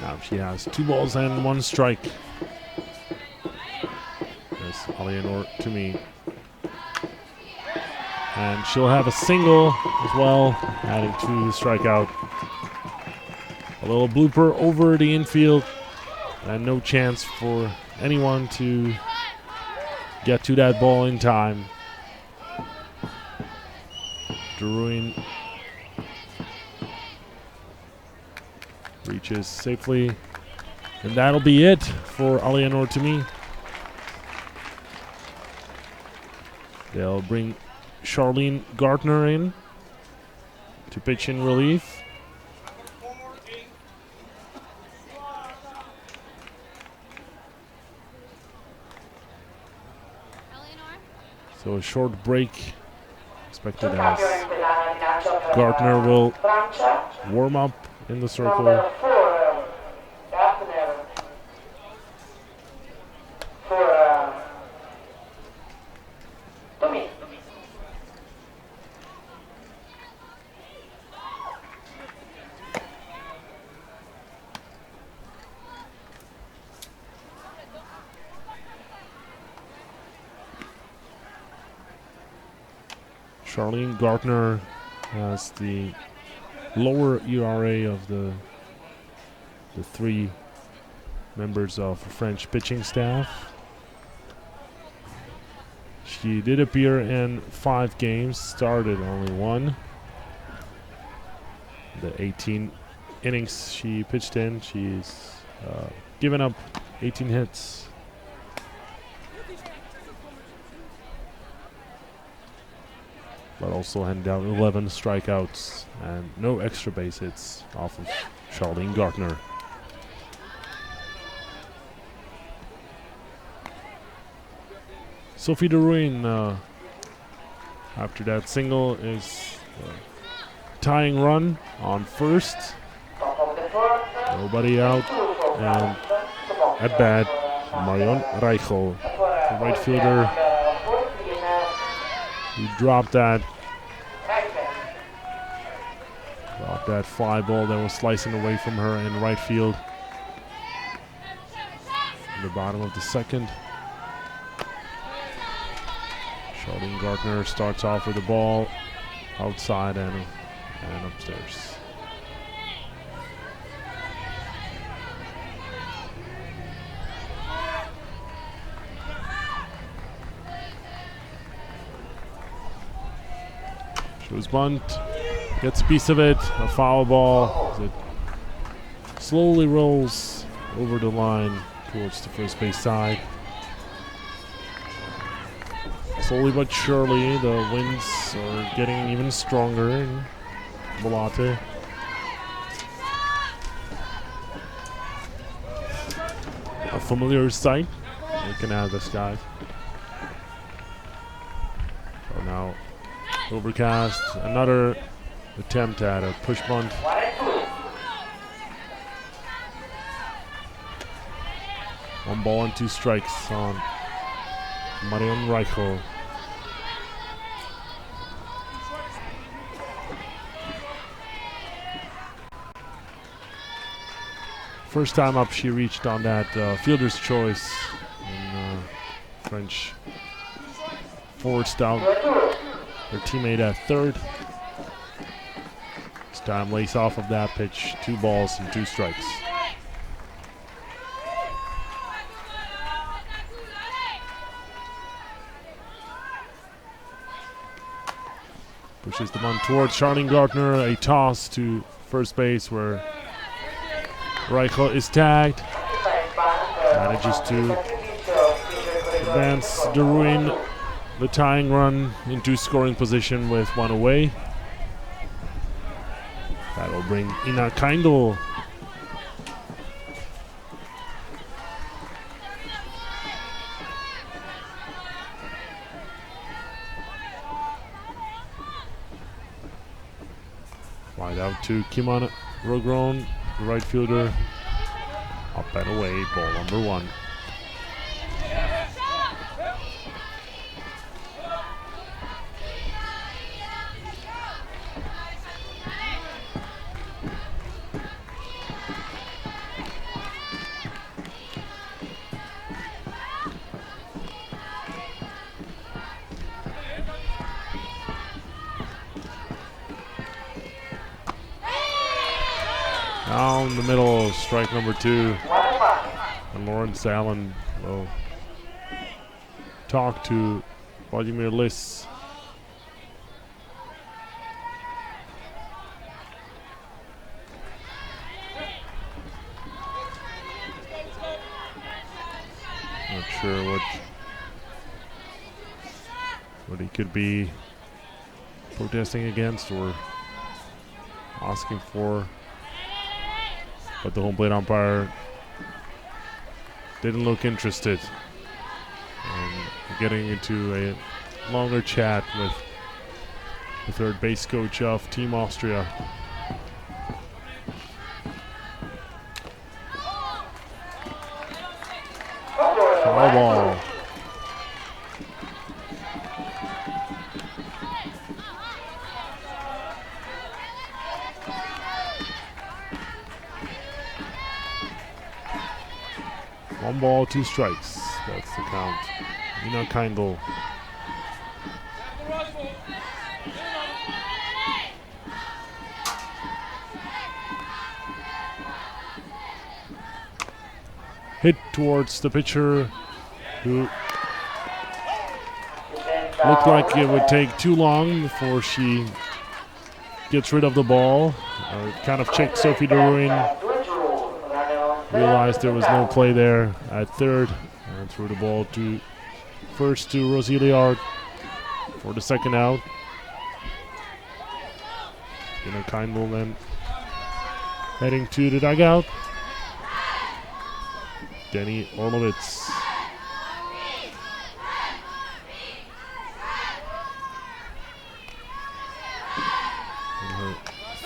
Now she has 2 balls and 1 strike. That's to me. And she'll have a single as well, adding to the strikeout. A little blooper over the infield, and no chance for anyone to get to that ball in time. Durin reaches safely, and that'll be it for to me. They'll bring Charlene Gartner in to pitch in relief. So a short break expected as Gartner will warm up in the circle. Charlene Gartner has the lower ERA of the 3 members of the French pitching staff. She did appear in 5 games, started only 1. The 18 innings she pitched in, she's given up 18 hits. But also handed out 11 strikeouts and no extra base hits off of Charlene Gartner. Sophie Durin, after that single, is tying run on first. Nobody out, and at bat, Marion Reichel, the right fielder. He dropped that fly ball that was slicing away from her in right field. In the bottom of the second. Charlene Gartner starts off with the ball outside and upstairs. Shows bunt, gets a piece of it, a foul ball as it slowly rolls over the line towards the first base side. Slowly but surely, the winds are getting even stronger in Bollate. A familiar sight, looking at the skies. So now, overcast, another attempt at a push bunt. 1 ball and 2 strikes on Marion Reichel. First time up, she reached on that fielder's choice in French forced out her teammate at third. This time lays off of that pitch, 2 balls and 2 strikes. Pushes the bunt towards Charlene Gartner, a toss to first base where Reichel is tagged. Manages to advance the Ruin, the tying run, into scoring position with one away. That'll bring Ina Keindl wide out to Kimon Rogron, the right fielder. Up and away, ball number 1. Down the middle, strike number 2. And Lawrence Allen will talk to Vladimir Liss. Not sure what he could be protesting against or asking for. But the home plate umpire didn't look interested. And getting into a longer chat with the third base coach of Team Austria. Foul ball. One ball, 2 strikes. That's the count. Ina Keindl. Hit towards the pitcher, who looked like it would take too long before she gets rid of the ball. Kind of checked Sophie de Ruin. Realized there was no play there at third, and threw the ball to first to Rosie Liard for the second out. Ina Keindl then heading to the dugout. Denny Orlovitz. In her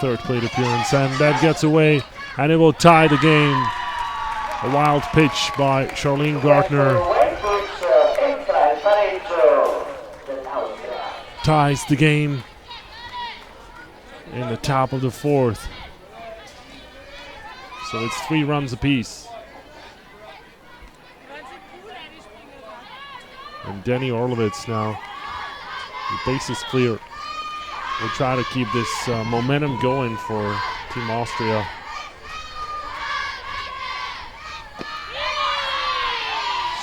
third plate appearance, and that gets away, and it will tie the game. A wild pitch by Charlene Gartner ties the game in the top of the 4th. So it's 3 runs apiece. And Denny Orlovitz now, the base is clear. We'll try to keep this momentum going for Team Austria.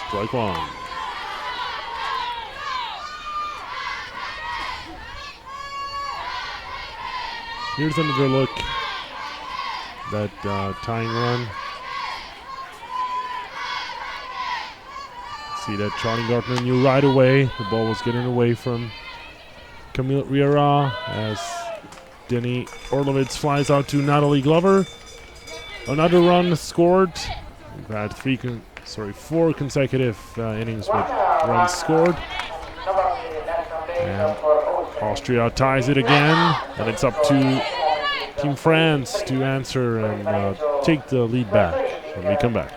Strike 1. Here's another look. That tying run. See that Charlie Gartner knew right away. The ball was getting away from Camille Riera as Denny Orlovitz flies out to Natalie Glover. Another run scored. We've had 4 consecutive innings with runs scored. And Austria ties it again, and it's up to Team France to answer and take the lead back when we come back.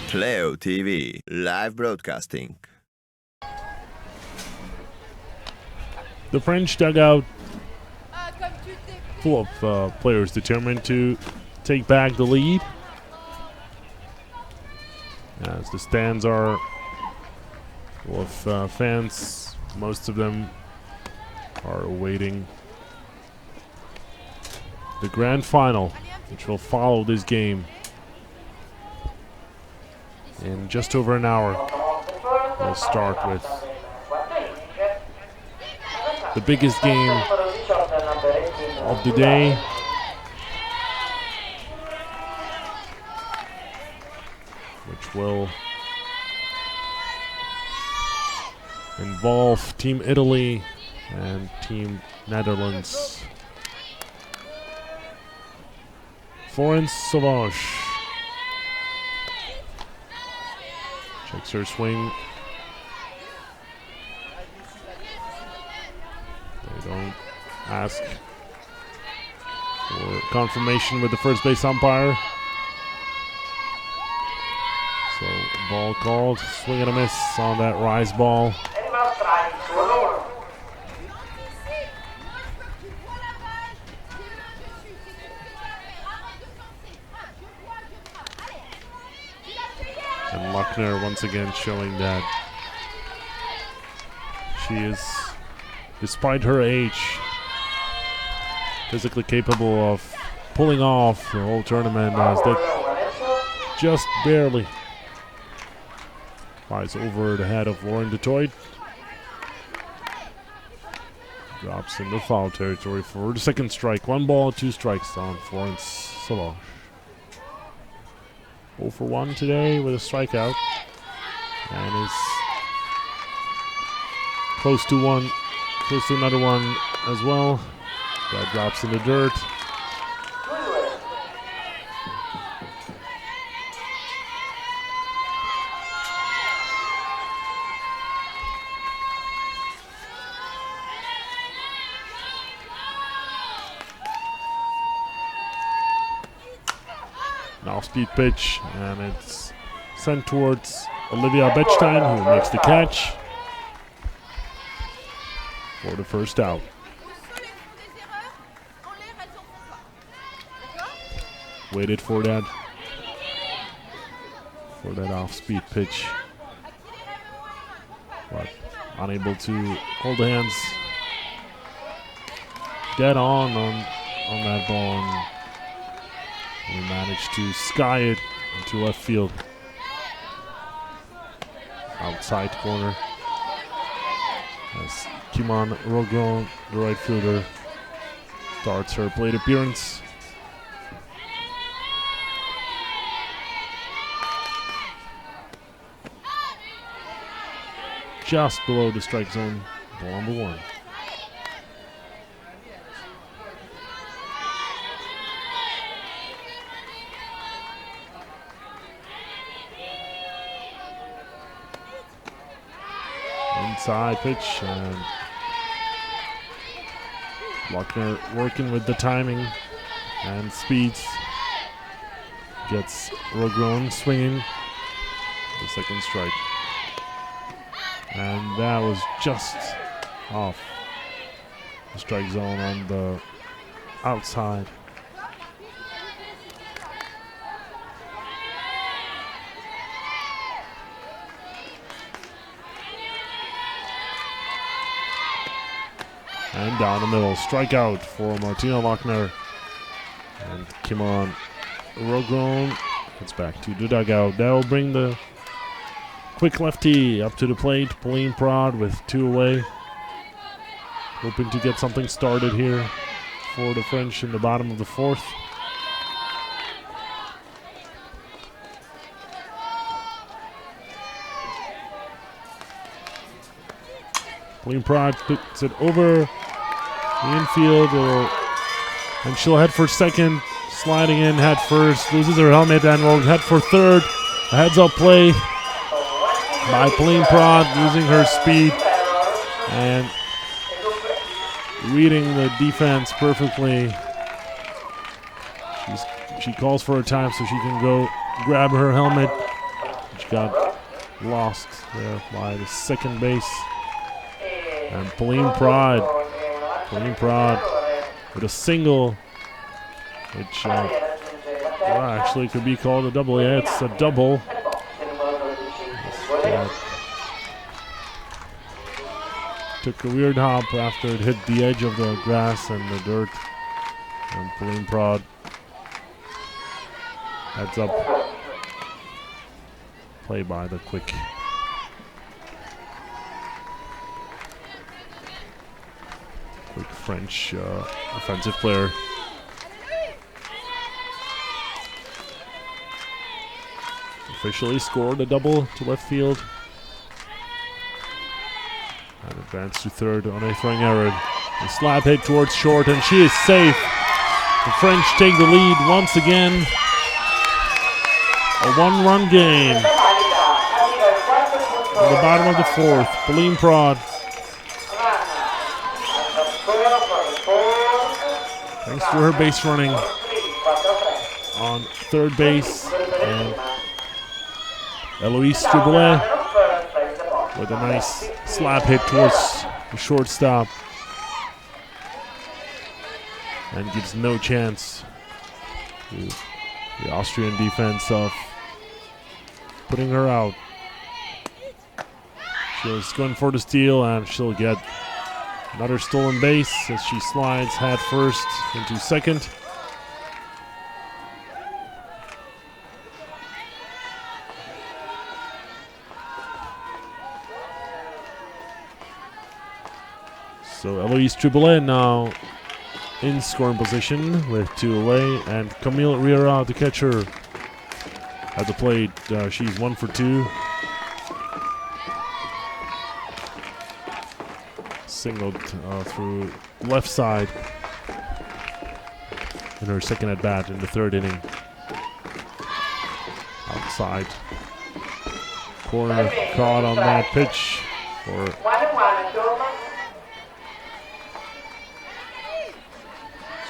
Playo.tv, live broadcasting. The French dugout full of players determined to take back the lead. As the stands are full of fans, most of them are awaiting the grand final, which will follow this game in just over an hour. We'll start with the biggest game of the day, which will involve Team Italy and Team Netherlands. Florence Sauvage checks her swing. They don't ask for confirmation with the first base umpire. So ball called, swing and a miss on that rise ball. And Lochner once again showing that she is, despite her age, physically capable of pulling off the whole tournament, as that just barely flies over the head of Lauren Detroit. Drops into foul territory for the second strike. 1 ball, 2 strikes on Florence Sauvage. 0 for 1 today with a strikeout, and is close to another one as well. That drops in the dirt. An off-speed pitch, and it's sent towards Olivia Bechstein, who makes the catch for the first out. Waited for that off-speed pitch, but unable to hold the hands dead on that ball, and we managed to sky it into left field. Outside corner, as Kimon Rogron, the right fielder, starts her plate appearance. Just below the strike zone, ball number 1. Inside pitch, and Lochner working with the timing and speeds. Gets Rogron swinging. The second strike. And that was just off the strike zone on the outside. And down the middle, strikeout for Martina Lochner. And Kimon Rogron gets back to the dugout. That will bring the quick lefty up to the plate. Pauline Prod with 2 away. Hoping to get something started here for the French in the bottom of the 4th. Pauline Prod puts it over the infield, and she'll head for second, sliding in head first, loses her helmet, and will head for third. A heads-up play by Pauline Prod, using her speed and reading the defense perfectly. She calls for a time so she can go grab her helmet, which got lost there by the second base. And Pauline Prod with a single, which Well, actually, could be called a double. Yeah, it's a double. Took a weird hop after it hit the edge of the grass and the dirt. And Pauline Prod heads up. Play by the quick French offensive player. Officially scored a double to left field. And advanced to third on a throwing error. The slap hit towards short, and she is safe. The French take the lead once again. A one-run game. In the bottom of the fourth, Pauline Prod. Thanks to her base running on third base, and Eloise Triboulet with a nice slap hit towards the shortstop, and gives no chance to the Austrian defense of putting her out. She's going for the steal, and she'll get another stolen base as she slides head first into second. So Eloise Triboulet now in scoring position with 2 away, and Camille Riera, the catcher, at the plate. She's 1 for 2. Singled through left side in her second at bat in the third inning. Outside corner caught on that pitch for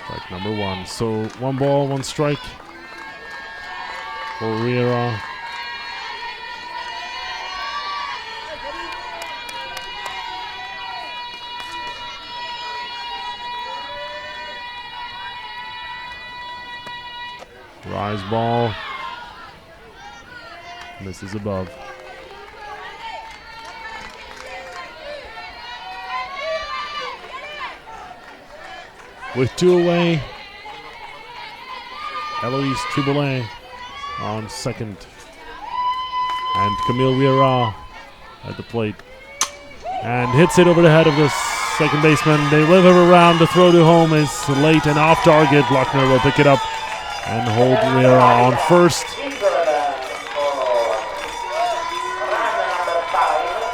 strike number 1. So 1 ball, 1 strike for Riera. Rise ball. Misses above. With 2 away, Eloise Triboulet on second. And Camille Riera at the plate. And hits it over the head of the second baseman. They wave her around. The throw to home is late and off target. Lochner will pick it up and hold Riera on first.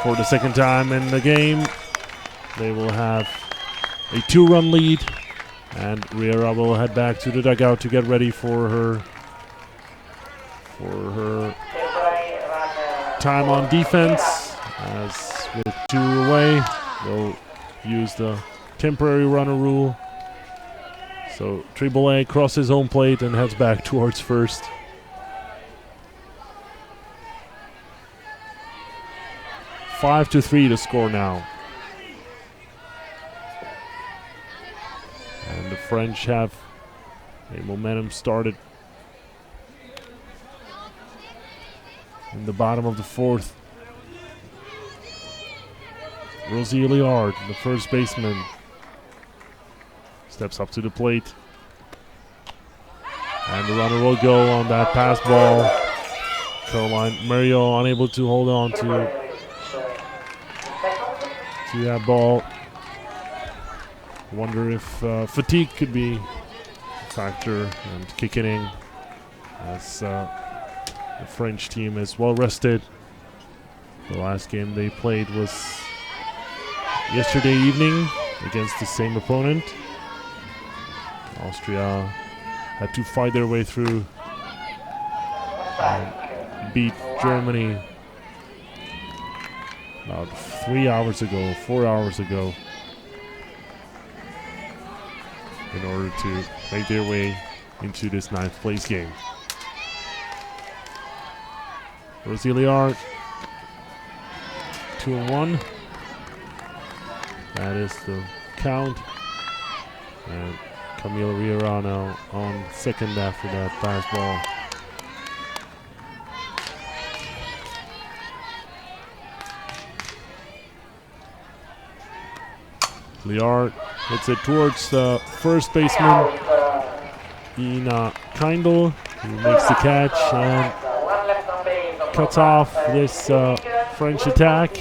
For the second time in the game, they will have a 2-run lead, and Riera will head back to the dugout to get ready for her time on defense. As with 2 away, they'll use the temporary runner rule. So Triboulet crosses home plate and heads back towards first. Five to 3 to score now. And the French have a momentum started in the bottom of the fourth. Rosie Liard, the first baseman, steps up to the plate, and the runner will go on that pass ball. Caroline Mario unable to hold on to that ball. Wonder if fatigue could be a factor and kicking in, as the French team is well rested. The last game they played was yesterday evening against the same opponent. Austria had to fight their way through and beat Germany about 4 hours ago, in order to make their way into this 9th place game. Rosie Liard, 2-1. That is the count. And Camilo Riorano on second after that pass ball. Liard hits it towards the first baseman, Ina Kindle, who makes the catch and cuts off this French attack.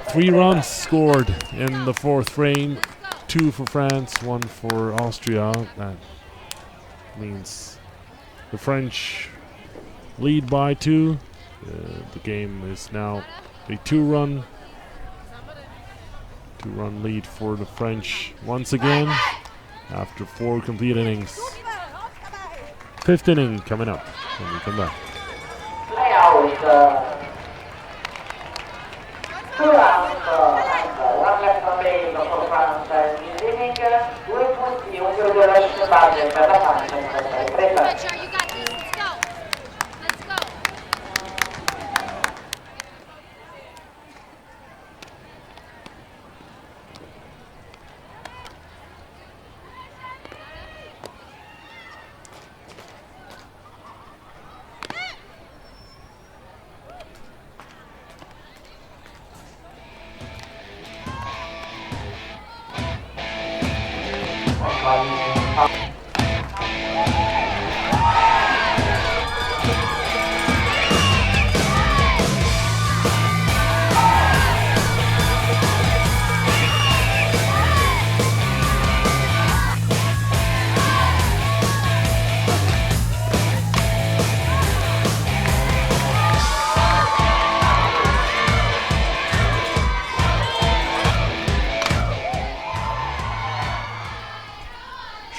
3 runs scored in the 4th frame, 2 for France, 1 for Austria. That means the French lead by 2. The game is now a 2-run lead for the French once again after 4 complete innings. 5th inning coming up when we come back. One left on base for France in the inning, 2 punti, un tiro di lascio base per la Francia in questa ripresa.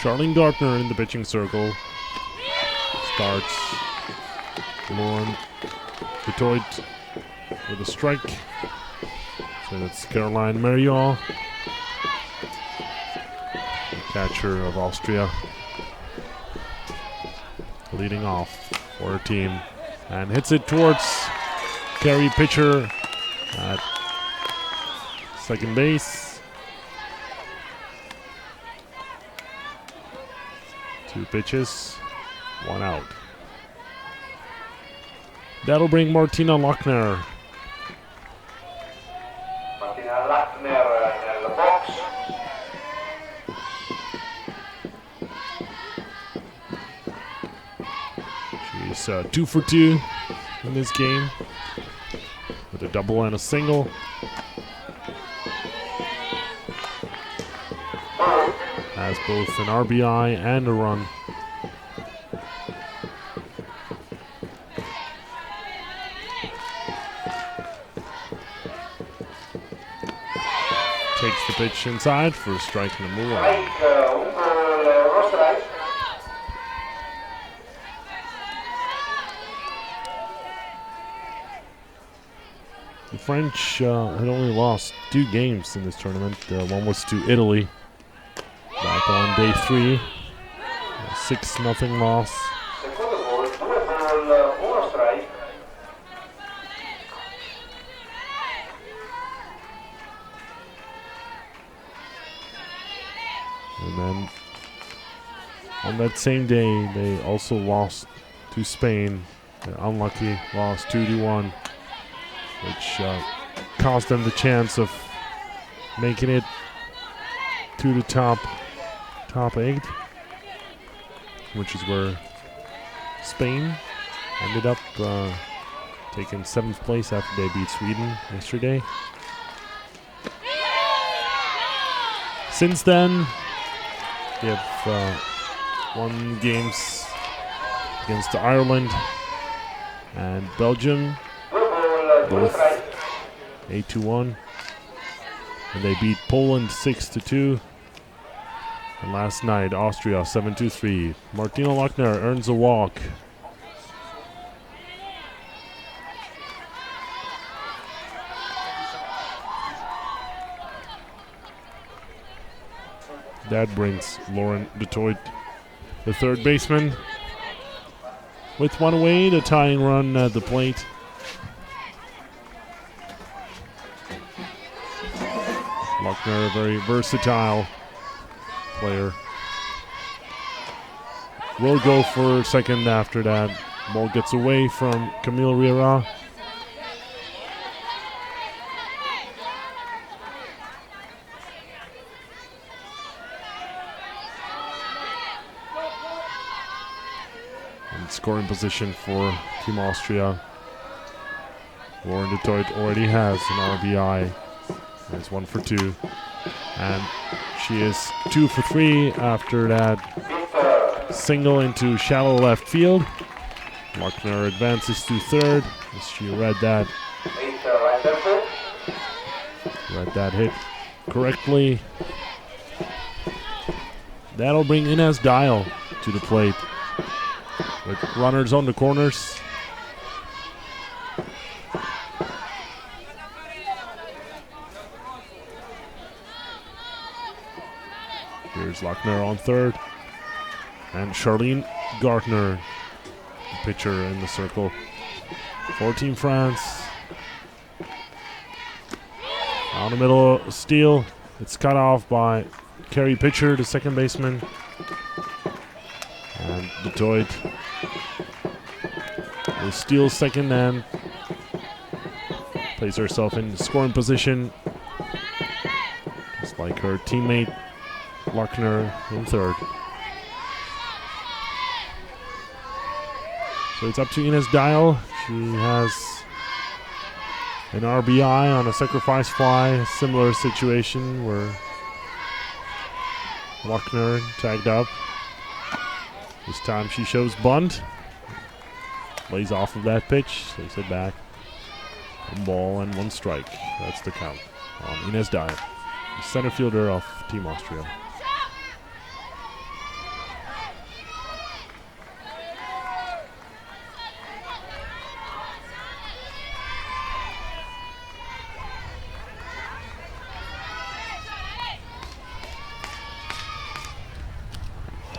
Charlene Gartner in the pitching circle. Starts Lauren Betoit with a strike. So that's Caroline Marion, the catcher of Austria, leading off for her team. And hits it towards Carrie Pitcher at second base. 2 pitches, 1 out. That'll bring Martina Lochner. Martina Lochner nel box. She's 2 for 2 in this game with a double and a single. Has both an RBI and a run. Takes the pitch inside for strike number 1. The French had only lost 2 games in this tournament. One was to Italy back on day 3. 6-0 loss. And then on that same day, they also lost to Spain. An unlucky loss, 2-1, which cost them the chance of making it to the top 8, which is where Spain ended up taking 7th place after they beat Sweden yesterday. Since then, they have won games against Ireland and Belgium, both 8-1, and they beat Poland 6-2. And last night, Austria 7-3. Martina Lochner earns a walk. That brings Lauren Betoit, the third baseman, with 1 away, the tying run at the plate. Lochner, a very versatile player will go for second after that. Ball gets away from Camille Riera. And scoring position for Team Austria. Lauren Detroit already has an RBI. It's 1 for 2. And she is 2 for 3 after that single into shallow left field. Lochner advances to third. She read that hit correctly. That'll bring Ines Dial to the plate with runners on the corners. Here's Lochner on third. And Charlene Gartner, the pitcher in the circle for Team France. Down the middle, steal. It's cut off by Carrie Pitcher, the second baseman. And Detroit will steal second and places herself in scoring position, just like her teammate Lochner in third. So it's up to Ines Dial. She has an RBI on a sacrifice fly, a similar situation where Lochner tagged up. This time she shows bunt. Lays off of that pitch, takes it back. 1 ball and 1 strike. That's the count on Ines Dial, the center fielder of Team Austria.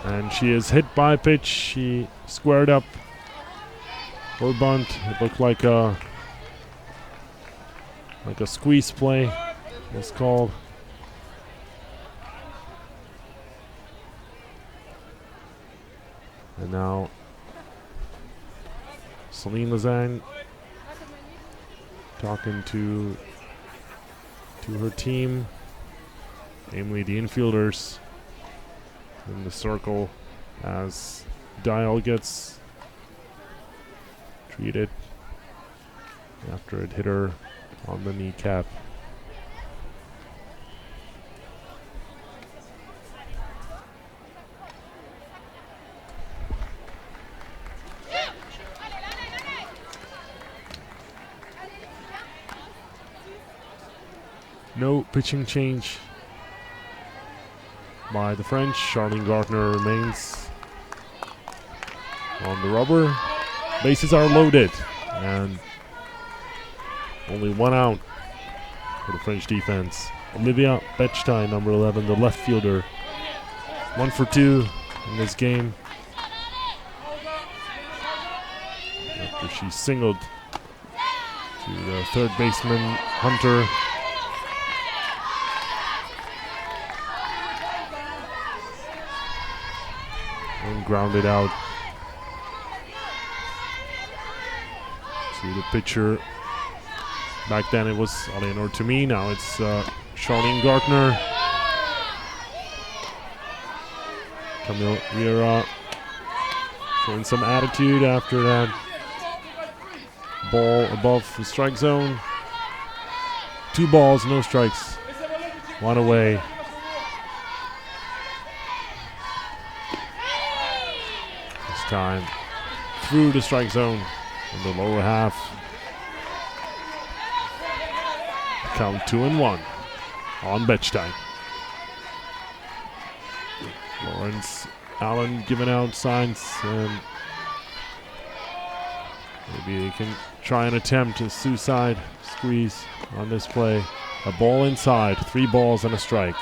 And she is hit by a pitch. She squared up for bunt. It looked like a squeeze play, it's called. And now Celine Lasagne talking to her team, namely the infielders in the circle, as Dial gets treated after it hit her on the kneecap. No pitching change by the French. Charlene Gartner remains on the rubber. Bases are loaded and only 1 out for the French defense. Olivia Bechstein, number 11, the left fielder. 1 for 2 in this game after she singled to the third baseman Hunter. And grounded out to the pitcher. Back then it was Eleanor to me. Now it's Charlene Gartner. Camille Riera showing some attitude after that ball above the strike zone. 2 balls, no strikes. 1 away. Time through the strike zone in the lower half. Count 2-1 on Bechstein. Lawrence Allen giving out signs, and maybe they can try and attempt a suicide squeeze on this play. A ball inside, 3 balls and a strike.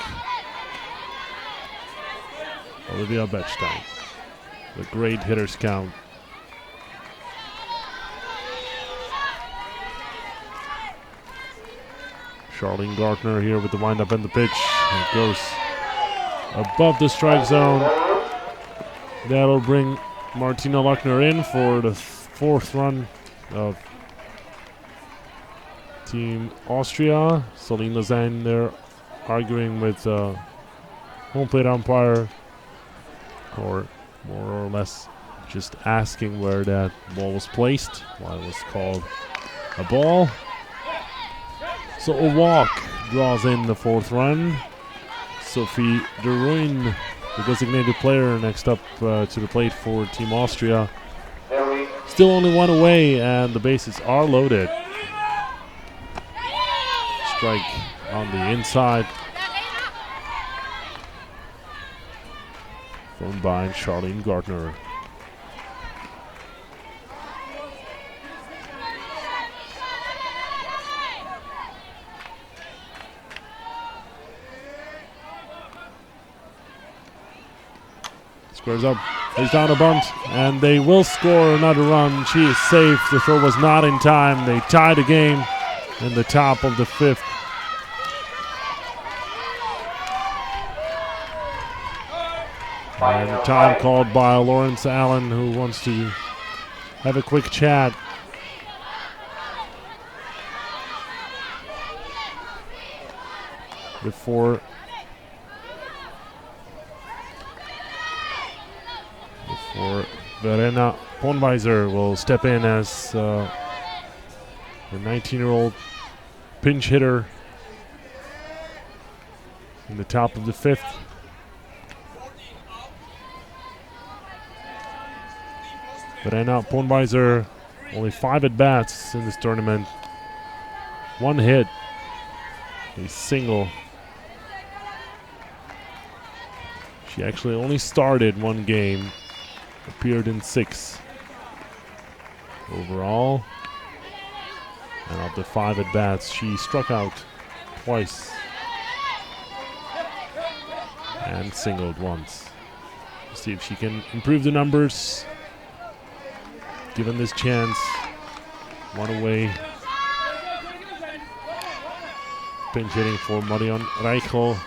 Olivia Bechstein. The great hitters count. Charlene Gartner here with the windup and the pitch. And it goes above the strike zone. That'll bring Martina Luckner in for the fourth run of Team Austria. Celine Lausanne there arguing with home plate umpire, or more or less just asking where that ball was placed, why it was called a ball. So a walk draws in the fourth run. Sophie de Ruyne, the designated player, next up to the plate for Team Austria. Still only one away, and the bases are loaded. Strike on the inside. Thrown by Charlene Gardner. Squares up, lays down a bunt, and they will score another run. She is safe. The throw was not in time. They tie the game in the top of the fifth. And the time called by Lawrence Allen, who wants to have a quick chat. Before Verena Ponweiser will step in as the 19-year-old pinch hitter in the top of the fifth. Verena Ponweiser, only 5 at-bats in this tournament. 1 hit, a single. She actually only started 1 game. Appeared in 6 overall. And of the 5 at-bats, she struck out twice and singled once. Let's see if she can improve the numbers given this chance. 1 away. Pinch hitting for Marion Reichel.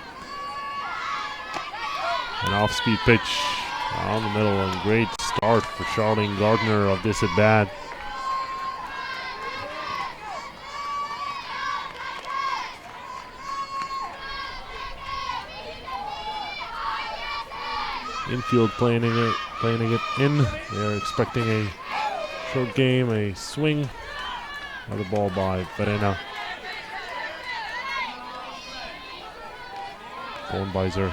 An off-speed pitch down the middle, and great start for Charlene Gardner of this at-bat. Infield playing it in. They're expecting a short game, a swing. Another ball by Verena Ponweiser.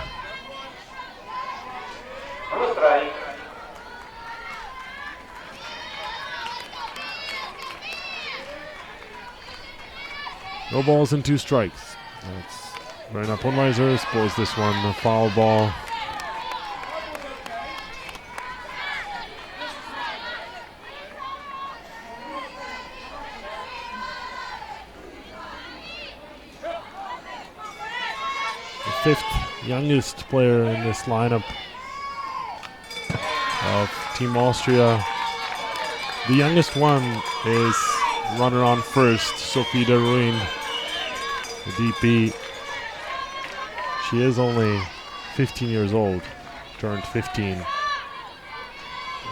No balls and 2 strikes. That's Verena Ponweiser. Suppose this one a foul ball. The 5th youngest player in this lineup of Team Austria. The youngest one is runner on first, Sophie de Ruyne, the DP. She is only 15 years old, turned 15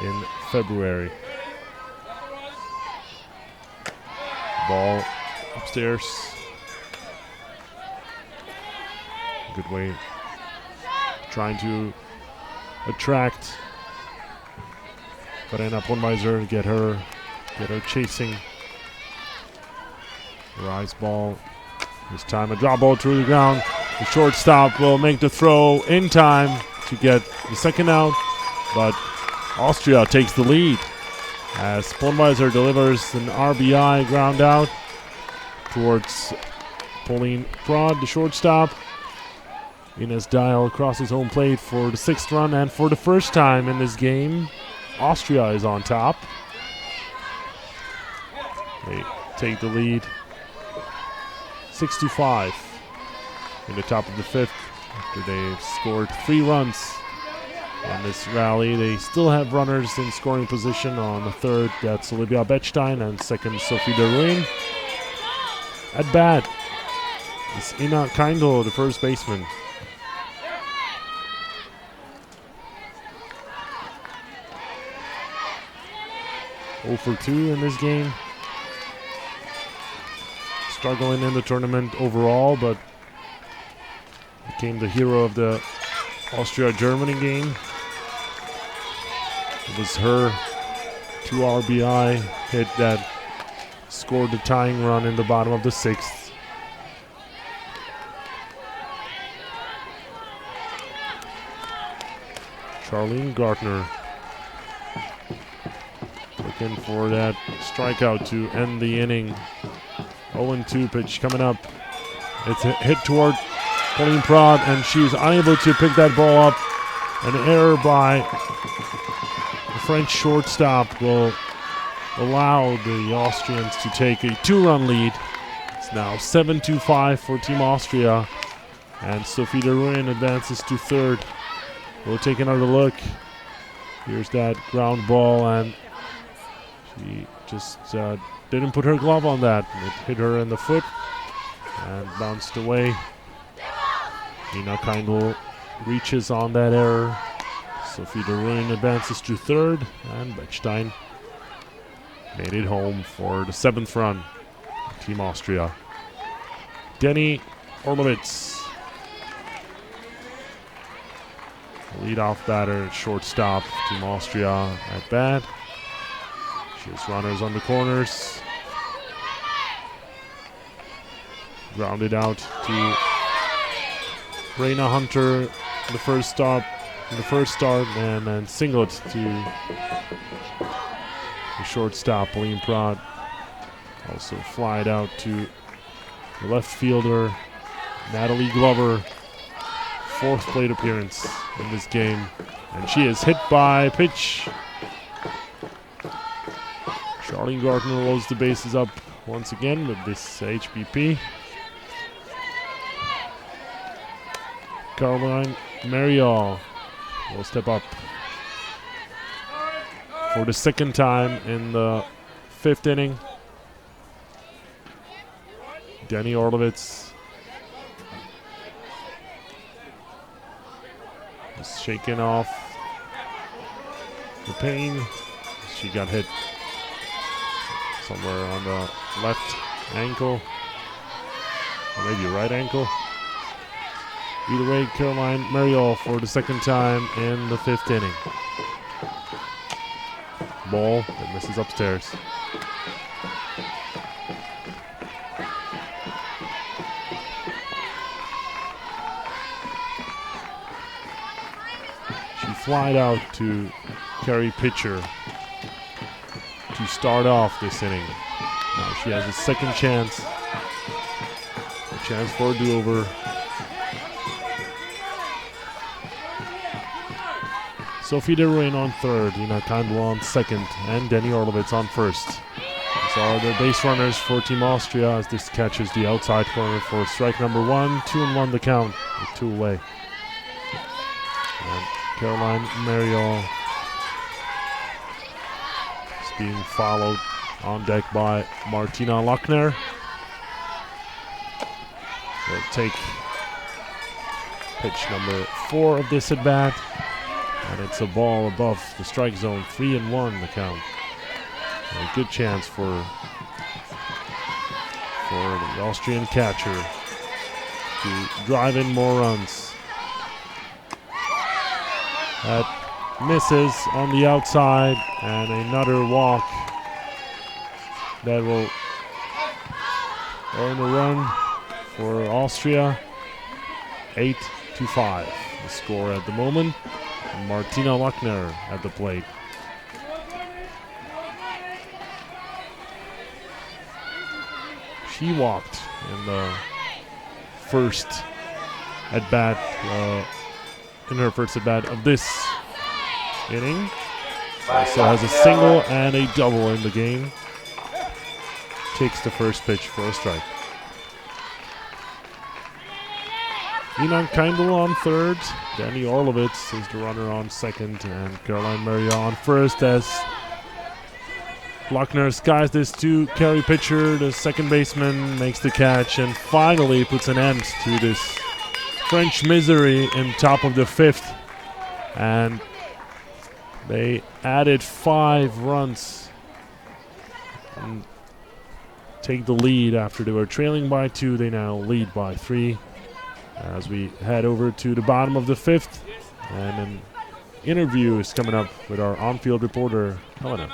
in February. Ball upstairs. Good way, trying to attract Verena Ponweiser, get her chasing. Rise ball. This time a drop ball through the ground. The shortstop will make the throw in time to get the second out, but Austria takes the lead as Ponweiser delivers an RBI ground out towards Pauline Prod, the shortstop. Ines Dial crosses home plate for the 6th run, and for the first time in this game, Austria is on top. They take the lead 6-5 in the top of the 5th after they've scored 3 runs on this rally. They still have runners in scoring position. On the 3rd, that's Olivia Bechstein, and 2nd, Sophie de Ruyne. At bat is Ina Kindle, the first baseman. 0 for 2 in this game. Struggling in the tournament overall, but became the hero of the Austria-Germany game. It was her 2 RBI hit that scored the tying run in the bottom of the 6th. Charlene Gartner looking for that strikeout to end the inning. 0-2 pitch coming up. It's a hit toward Pauline Prod, and she's unable to pick that ball up. An error by the French shortstop will allow the Austrians to take a 2-run lead. It's now 7-5 for Team Austria, and Sophie de Ruin advances to third. We'll take another look. Here's that ground ball, and she just didn't put her glove on that. It hit her in the foot and bounced away. Nina Kindle reaches on that error. Sophie de Ruin advances to third, and Bechstein made it home for the 7th run. Team Austria. Denny Orlovitz, leadoff batter, shortstop. Team Austria at bat. She has runners on the corners. Grounded out to Raina Hunter, the first start, and then singled to the shortstop, Pauline Prod. Also flied out to the left fielder, Natalie Glover. 4th plate appearance in this game, and she is hit by pitch. Charlene Gardner loads the bases up once again with this HBP. Caroline Marial will step up for the 2nd time in the 5th inning. Denny Orlovitz is shaking off the pain. She got hit somewhere on the left ankle, or maybe right ankle. Either way, Caroline Marial for the 2nd time in the 5th inning. Ball that misses upstairs. She flied out to Carrie Pitcher to start off this inning. Now she has a 2nd chance. A chance for a do-over. Sophie de Ruin on third, Ina Kindle on 2nd, and Denny Orlovitz on 1st. These are the base runners for Team Austria as this catches the outside corner for strike number 1. 2-1 the count, with 2 away. And Caroline Marial is being followed on deck by Martina Lochner. We'll take pitch number 4 of this at bat. And it's a ball above the strike zone, 3-1 the count. A good chance for the Austrian catcher to drive in more runs. That misses on the outside, and another walk that will earn a run for Austria. 8-5 the score at the moment. Martina Lochner at the plate. She walked in the first at bat, in her first at bat of this inning. Also has a single and a double in the game. Takes the first pitch for a strike. Inan Kindle on third. Danny Orlovitz is the runner on 2nd, and Caroline Marial on 1st as Lochner skies this to Carrie Pitcher. The 2nd baseman makes the catch and finally puts an end to this French misery in top of the 5th. And they added 5 runs take the lead after they were trailing by 2. They now lead by 3 as we head over to the bottom of the 5th. And an interview is coming up with our on-field reporter, Helena.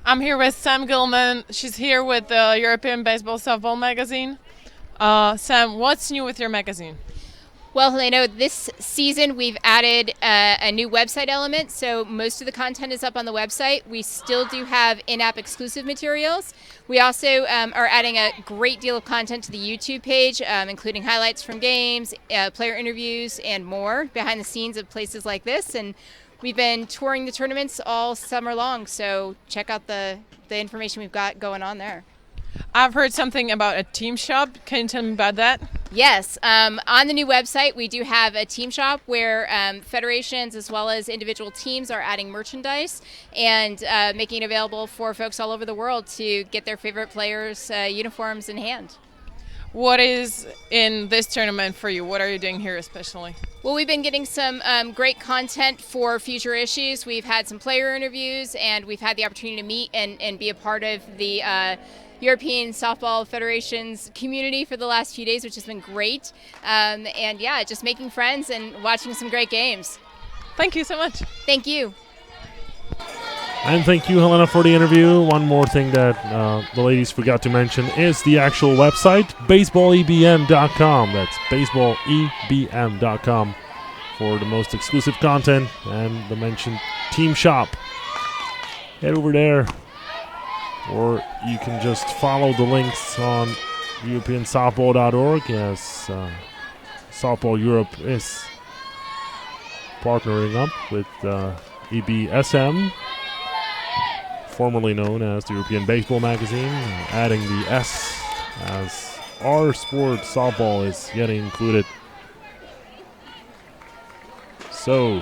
I'm here with Sam Gilman. She's here with the European Baseball Softball magazine. Sam, what's new with your magazine? Well, Helena, this season we've added a new website element, so most of the content is up on the website. We still do have in-app exclusive materials. We also are adding a great deal of content to the YouTube page, including highlights from games, player interviews, and more behind the scenes of places like this. And we've been touring the tournaments all summer long, so check out the information we've got going on there. I've heard something about a team shop. Can you tell me about that? Yes. On the new website, we do have a team shop where federations as well as individual teams are adding merchandise and making it available for folks all over the world to get their favorite players' uniforms in hand. What is in this tournament for you? What are you doing here especially? Well, we've been getting some great content for future issues. We've had some player interviews, and we've had the opportunity to meet and be a part of the European Softball Federation's community for the last few days, which has been great. And yeah, just making friends and watching some great games. Thank you so much. Thank you. And thank you, Helena, for the interview. One more thing that the ladies forgot to mention is the actual website, baseballebm.com. That's baseballebm.com for the most exclusive content and the mentioned team shop. Head over there, or you can just follow the links on europeansoftball.org as Softball Europe is partnering up with EBSM, formerly known as the European Baseball Magazine, adding the S as our sport, softball, is getting included. So,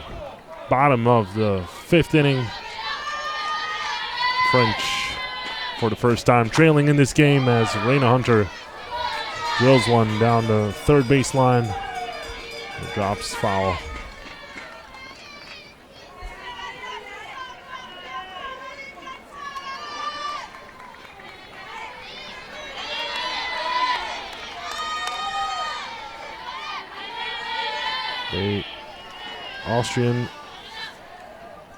bottom of the 5th inning, French for the first time trailing in this game as Raina Hunter drills one down the third baseline. It drops foul. The Austrian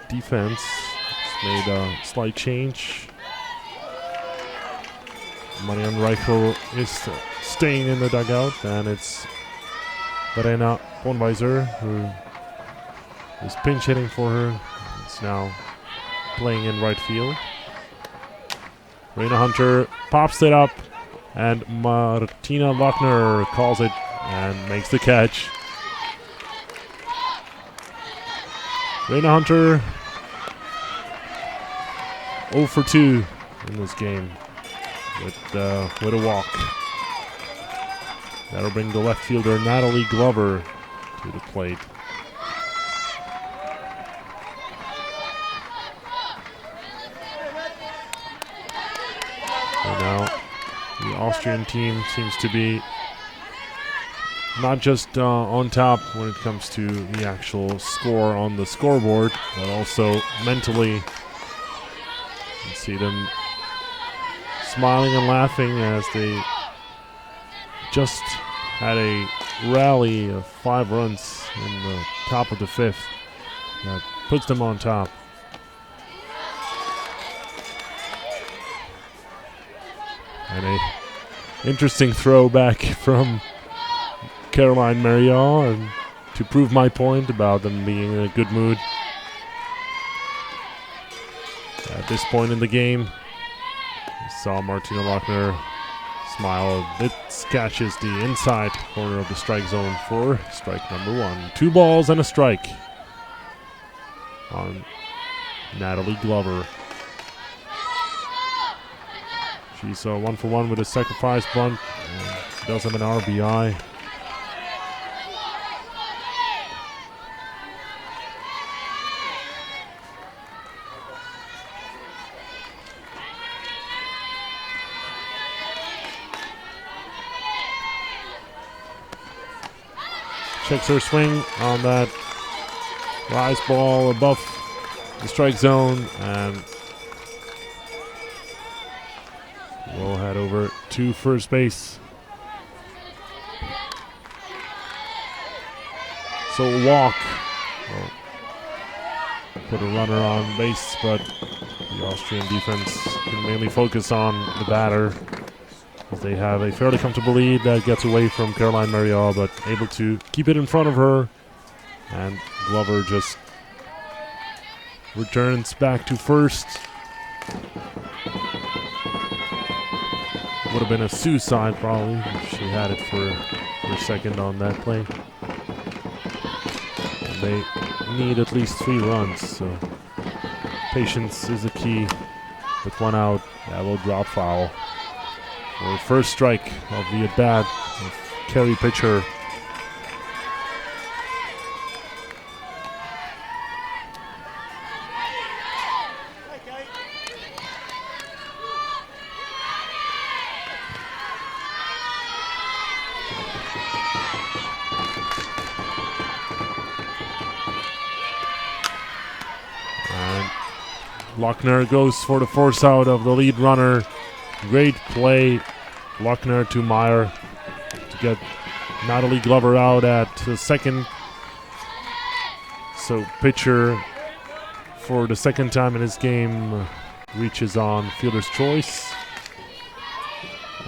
defense has made a slight change. Marianne Reichel is staying in the dugout, and it's Verena Bonweiser who is pinch hitting for her. It's now playing in right field. Raina Hunter pops it up, and Martina Lochner calls it and makes the catch. Raina Hunter 0 for 2 in this game with a walk. That'll bring the left fielder Natalie Glover to the plate. And now the Austrian team seems to be not just on top when it comes to the actual score on the scoreboard, but also mentally. You see them smiling and laughing as they just had a rally of 5 runs in the top of the 5th that puts them on top. And a interesting throwback from Caroline Marial, and to prove my point about them being in a good mood. At this point in the game, we saw Martina Lochner smile. It catches the inside corner of the strike zone for strike number 1. 2 balls and a strike on Natalie Glover. She's 1 for 1 with a sacrifice bunt. She does have an RBI. Checks her swing on that rise ball above the strike zone, and will head over to first base. So walk. Well, put a runner on base, but the Austrian defense can mainly focus on the batter, as they have a fairly comfortable lead that gets away from Caroline Marial, but able to keep it in front of her. And Glover just returns back to first. Would have been a suicide probably if she had it for second on that play. And they need at least 3 runs, so patience is a key. With 1 out, that will drop foul. For first strike of the at-bat of Kerry pitcher. Lochner goes for the force out of the lead runner. Great play, Lochner to Meyer to get Natalie Glover out at the second. So pitcher, for the second time in this game, reaches on fielder's choice.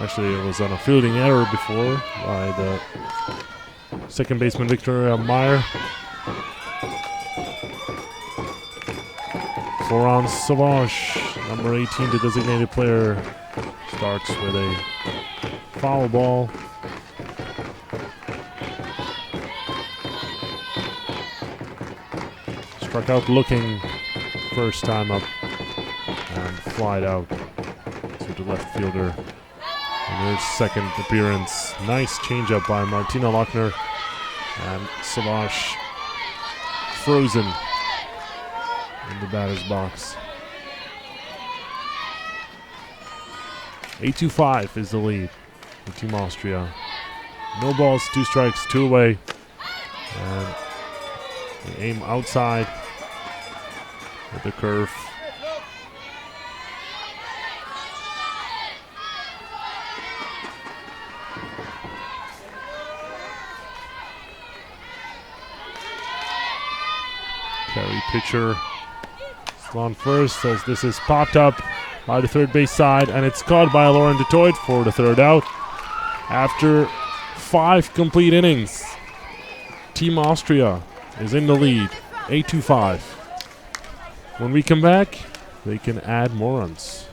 Actually, it was on a fielding error before by the second baseman Victoria Meyer. Florence Sauvage, number 18, the designated player, starts with a foul ball. Struck out looking first time up and flied out to the left fielder in her second appearance. Nice changeup by Martina Lochner, and Sauvage frozen in the batter's box. 8-5 is the lead for Team Austria. No balls, 2 strikes, 2 away. And they aim outside with the curve. Carry pitcher on first, as this is popped up by the third base side, and it's caught by Lauren Dutoit for the third out. After 5 complete innings, Team Austria is in the lead, 8-5. When we come back, they can add more runs.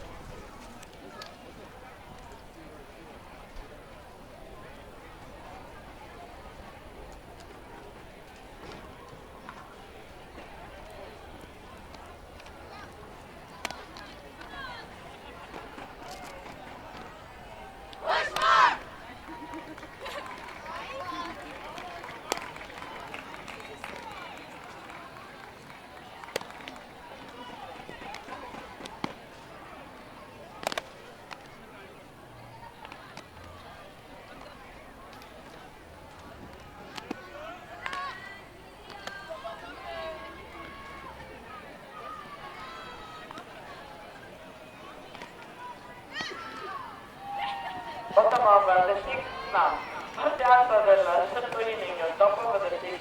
Bottom of the 6th now. Just after the 7th inning, top of the 6th.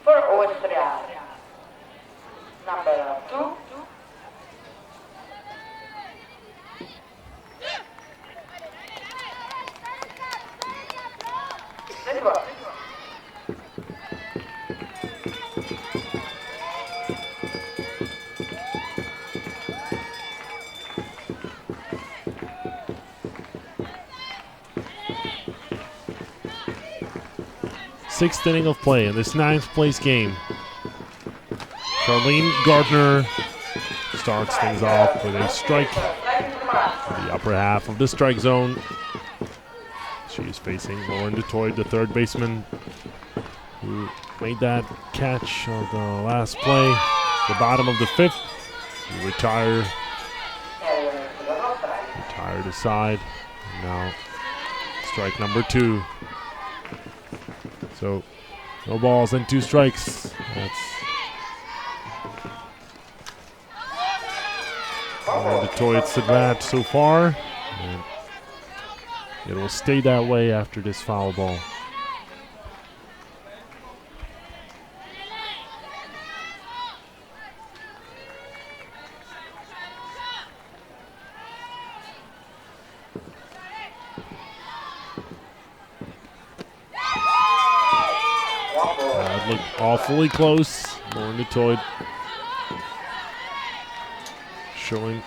For Austria, number 2. Let's go. Sixth inning of play in this 9th place game. Charlene Gardner starts things off with a strike in the upper half of the strike zone. She is facing Lauren Dutoit, the third baseman, who made that catch on the last play. The bottom of the 5th. You retire aside. And now strike number 2. So, no balls and 2 strikes. That's And Detroit's advantage so far. And it will stay that way after this foul ball. That looked awfully close. Lauren Detroit showing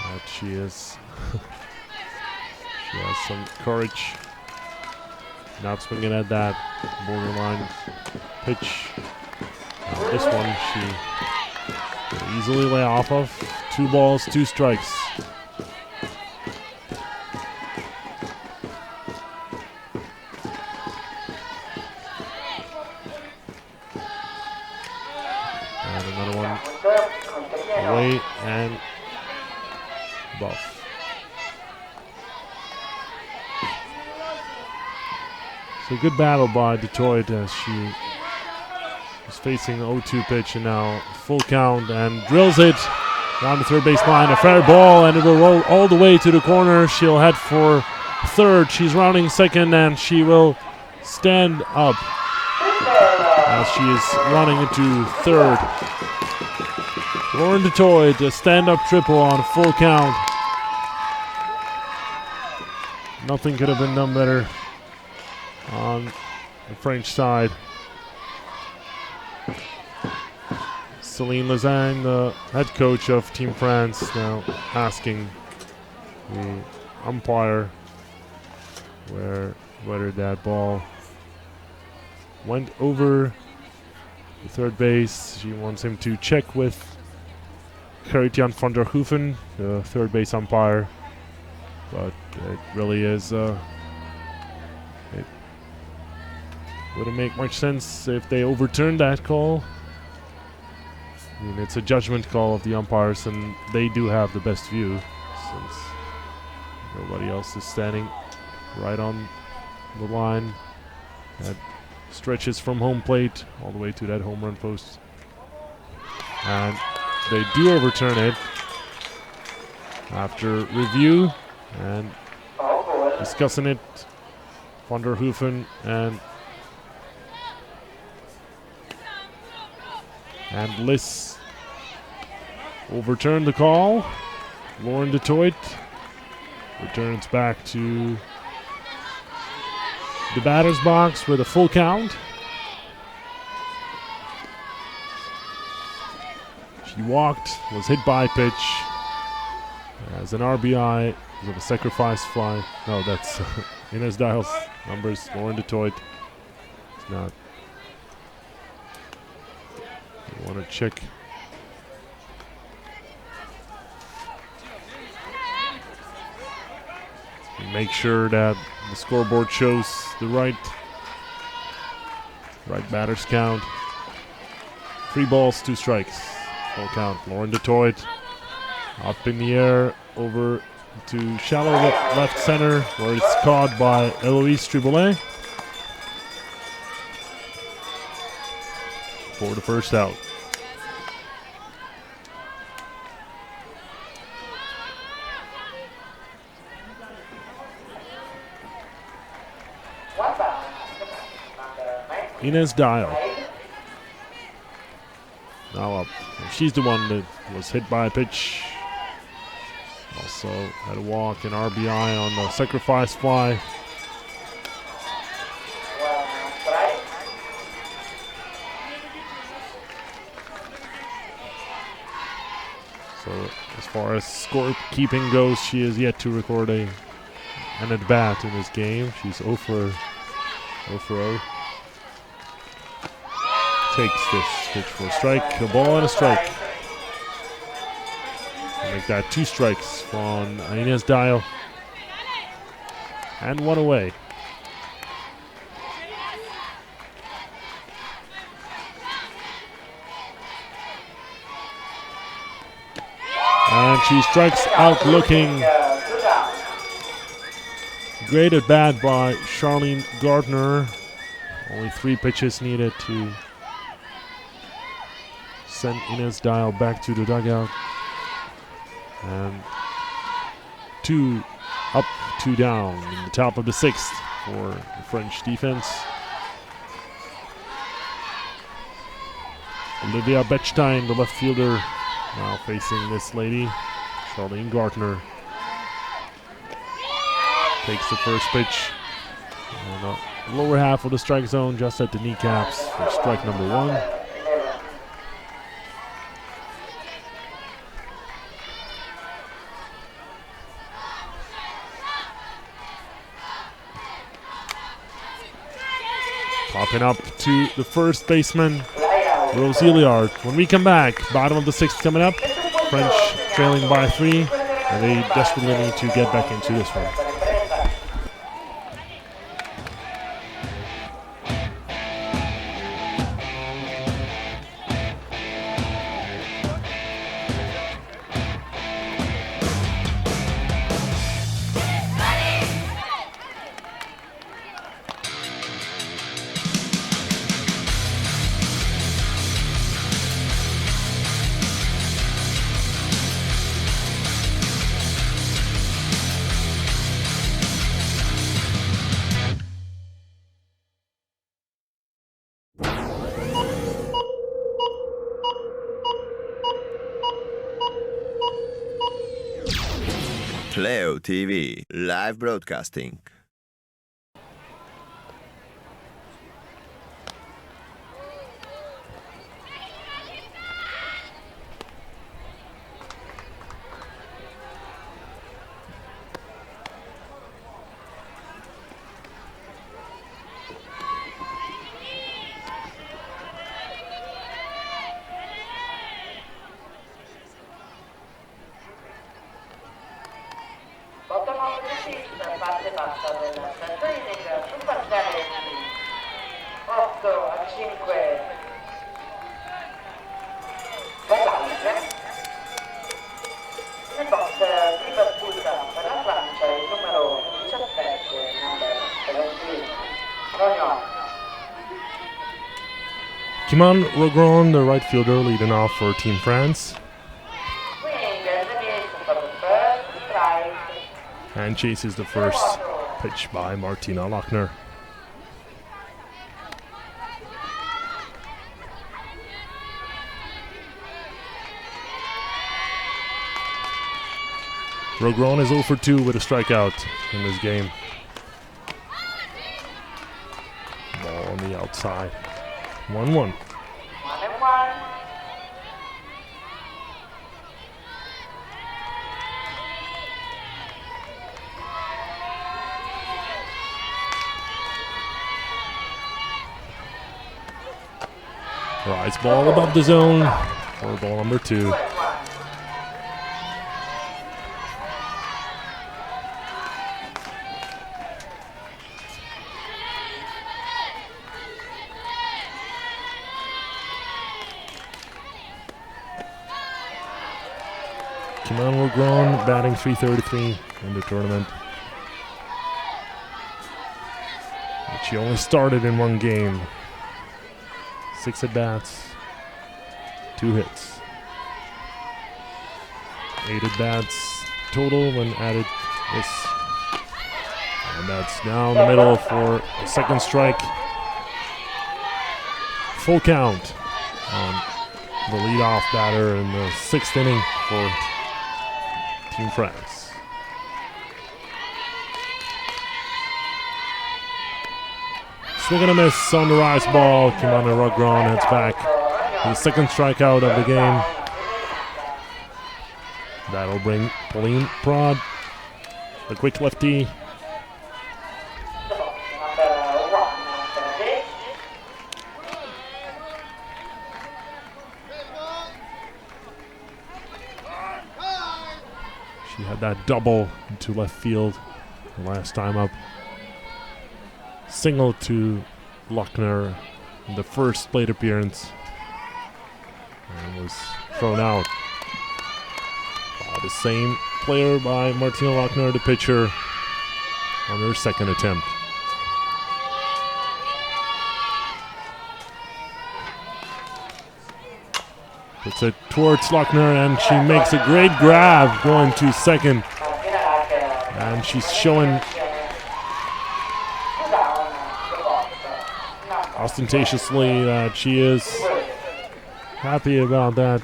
that she is she has some courage. Not swinging at that borderline pitch. Now this one she can easily lay off of. 2 balls, 2 strikes. And another one away and buff. So good battle by Detroit as she was facing the 0-2 pitch and now full count and drills it down the third baseline. A fair ball and it will roll all the way to the corner. She'll head for third. She's rounding second and she will stand up as she is running into third. Lauren Detroit, a stand-up triple on full count. Nothing could have been done better on the French side. Céline Lasagne, the head coach of Team France, now asking the umpire whether that ball went over the third base. She wants him to check with Gerrit-Jan van der Hoeven, the third base umpire. But it really is, it wouldn't make much sense if they overturned that call. I mean, it's a judgment call of the umpires, and they do have the best view since nobody else is standing right on the line that stretches from home plate all the way to that home run post. And they do overturn it after review and discussing it. Van der Hoeven and Liss overturned the call. Lauren Detroit returns back to the batter's box with a full count. She walked, was hit by a pitch as an RBI. Was it a sacrifice fly? No, that's Ines Dial's numbers. Lauren Detroit. It's not. You want to check. Make sure that the scoreboard shows the right batter's count. 3 balls, 2 strikes. Full count. Lauren Detroit up in the air over to shallow left center where it's caught by Eloise Triboulet for the first out. Ines Dial now up. She's the one that was hit by a pitch. Also had a walk and RBI on the sacrifice fly. So as far as scorekeeping goes, she is yet to record an at-bat in this game. She's 0 for 0. Takes this pitch for a strike, a ball and a strike. Make that 2 strikes from Ines Dial. And 1 away. And she strikes out looking. Great at bat by Charlene Gardner. Only 3 pitches needed to send Ines Dial back to the dugout. And 2 up, 2 down in the top of the 6th for the French defense. Olivia Bechstein, the left fielder, now facing this lady, Charlene Gartner. Takes the first pitch. And lower half of the strike zone, just at the kneecaps for strike number 1. Popping up to the first baseman, Rose Hilliard. When we come back, bottom of the 6th coming up. French trailing by 3, and they desperately need to get back into this one. Playo.tv, live broadcasting. Parte bassa del training su parziale 8-5 Bollate. Nel box Liverpool per la Francia il numero 17, number 17, Rognon. Kimon Rogron, the right fielder, leading off for Team France. And chases the first pitch by Martina Lochner. Rogron is 0 for 2 with a strikeout in this game. Ball on the outside. 1-1. Rise ball above the zone for ball number 2. Kimon Rogron batting .333 in the tournament. But she only started in 1 game. 6 at-bats, 2 hits. 8 at-bats total when added this. And that's down the middle for the second strike. Full count on the leadoff batter in the 6th inning for Team France. Swing and a miss on the rise ball. Kimon Rogron heads back. The second strikeout of the game. That'll bring Pauline Prod, the quick lefty. She had that double into left field the last time up. Single to Lochner in the first plate appearance and was thrown out by the same player, by Martina Lochner, the pitcher, on her second attempt. Puts it towards Lochner, and she makes a great grab going to second. And she's showing ostentatiously that she is happy about that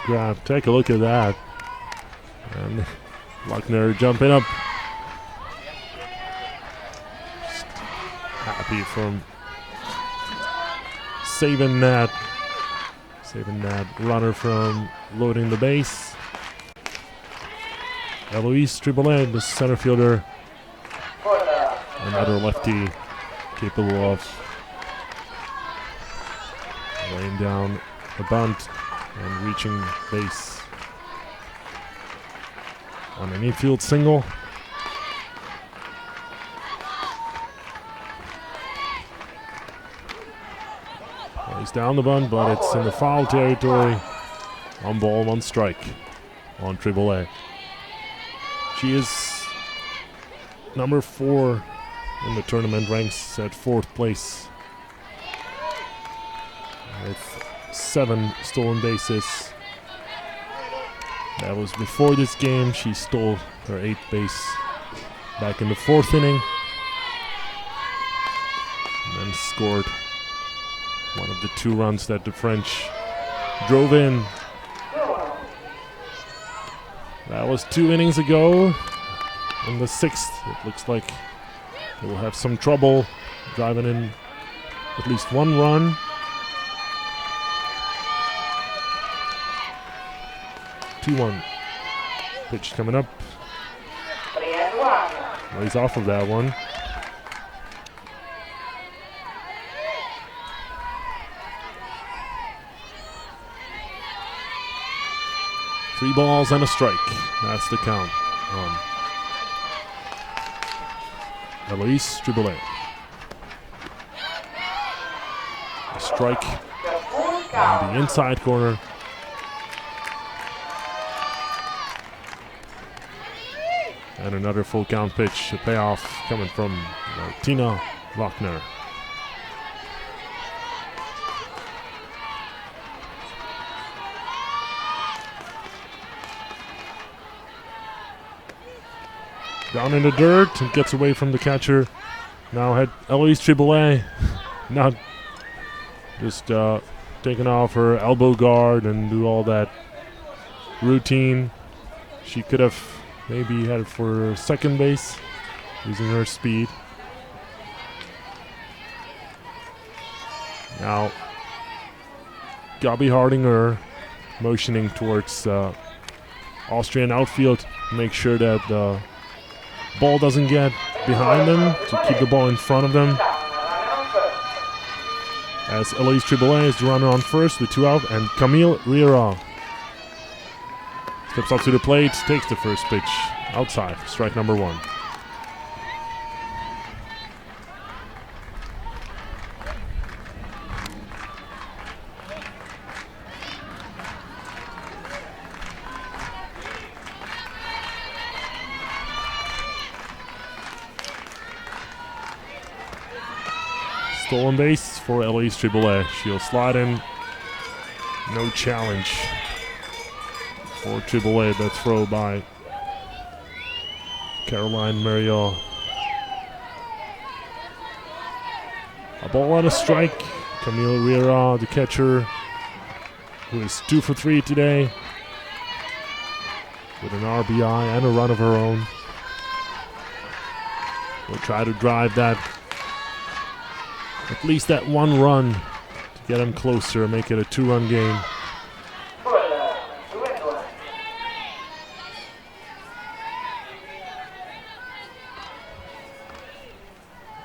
grab. Take a look at that. And Lochner jumping up. Just happy from saving that runner from loading the base. Eloise Triboulet, the center fielder, another lefty capable of laying down a bunt and reaching base on an infield single. He's down the bunt, but it's in the foul territory. On ball, one strike on Triboulet. She is number 4 in the tournament, ranks at 4th place with 7 stolen bases. That was before this game. She stole her 8th base back in the 4th inning and then scored one of the 2 runs that the French drove in. That was 2 innings ago. In the 6th, it looks like they will have some trouble driving in at least 1 run. Two-one. Pitch coming up. Lays off of that one. Three balls and a strike. That's the count on Eloise Triboulet. A strike on the inside corner. And another full count pitch, a payoff coming from Martina Lochner. Down in the dirt, and gets away from the catcher. Now had Eloise Triboulet not just taking off her elbow guard and do all that routine. She could have maybe headed for second base using her speed. Now Gabi Hardinger motioning towards Austrian outfield, make sure that the ball doesn't get behind them, to keep the ball in front of them. As Eloise Triboulet is the runner on first with 2 out, and Camille Riera steps up to the plate, takes the first pitch outside, strike number 1. Stolen base for Eloise Triboulet. She'll slide in. No challenge for Triboulet. That throw by Caroline Mariot. A ball and a strike. Camille Riera, the catcher, who is 2 for 3 today, with an RBI and a run of her own. Will try to drive that, at least that 1 run, to get them closer, make it a 2-run game.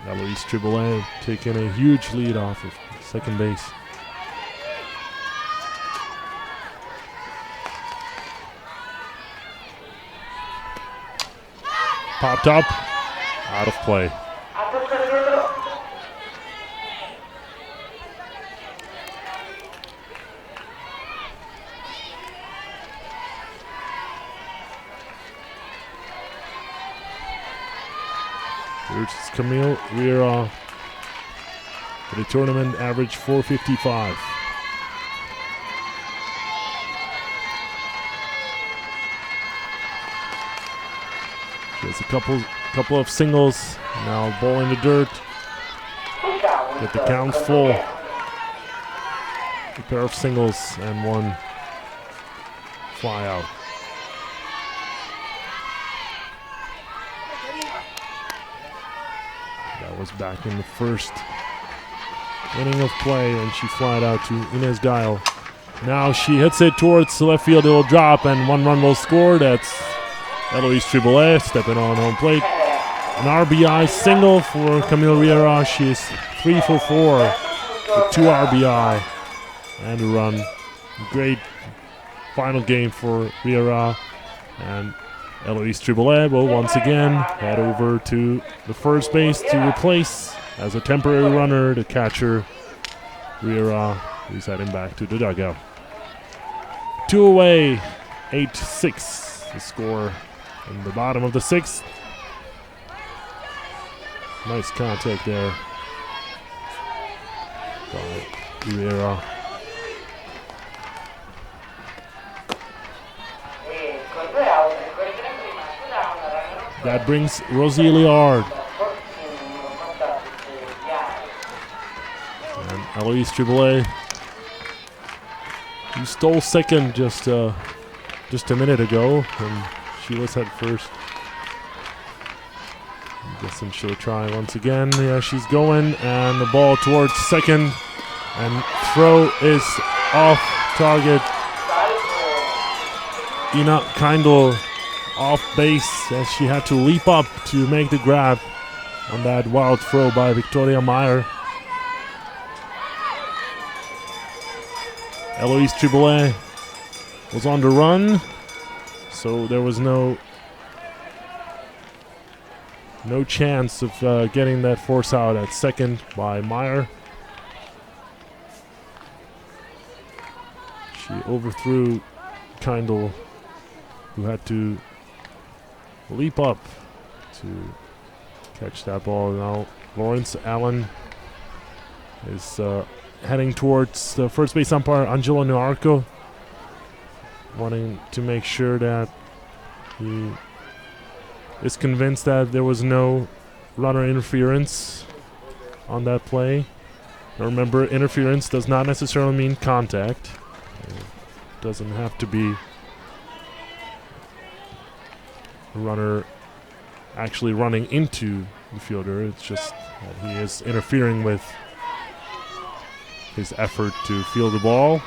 Eloise Triboulet taking a huge lead off of second base. Popped up, out of play. Here's Camille Riera for the tournament average 455. There's a couple of singles. Now ball in the dirt. Get the count full. A pair of singles and one fly out. That was back in the first inning of play, and she flied out to Ines Geil. Now she hits it towards the left field. It will drop, and one run will score. That's Eloise Triboulet stepping on home plate. An RBI single for Camille Riera. She is 3 for 4 with 2 RBI and a run. Great final game for Riera, and Eloise Triboulet will once again head over to the first base to replace, as a temporary runner, the catcher Riera, who's heading back to the dugout. 2 away, 8-6 the score in the bottom of the 6th. Nice contact there by Riera. That brings Rosie Liard. And Eloise Triboulet, who stole second just a minute ago, and she was at first. I'm guessing she'll try once again. Yeah, she's going, and the ball towards second, and throw is off target. Ina Kindle off base as she had to leap up to make the grab on that wild throw by Victoria Meyer. Eloise Triboulet was on the run, so there was no chance of getting that force out at second by Meyer. She overthrew Kindle, who had to leap up to catch that ball. Now Lawrence Allen is heading towards the first base umpire, Angelo Noarco, wanting to make sure that he is convinced that there was no runner interference on that play. Now remember, interference does not necessarily mean contact. It doesn't have to be a runner actually running into the fielder. It's just that he is interfering with his effort to field the ball.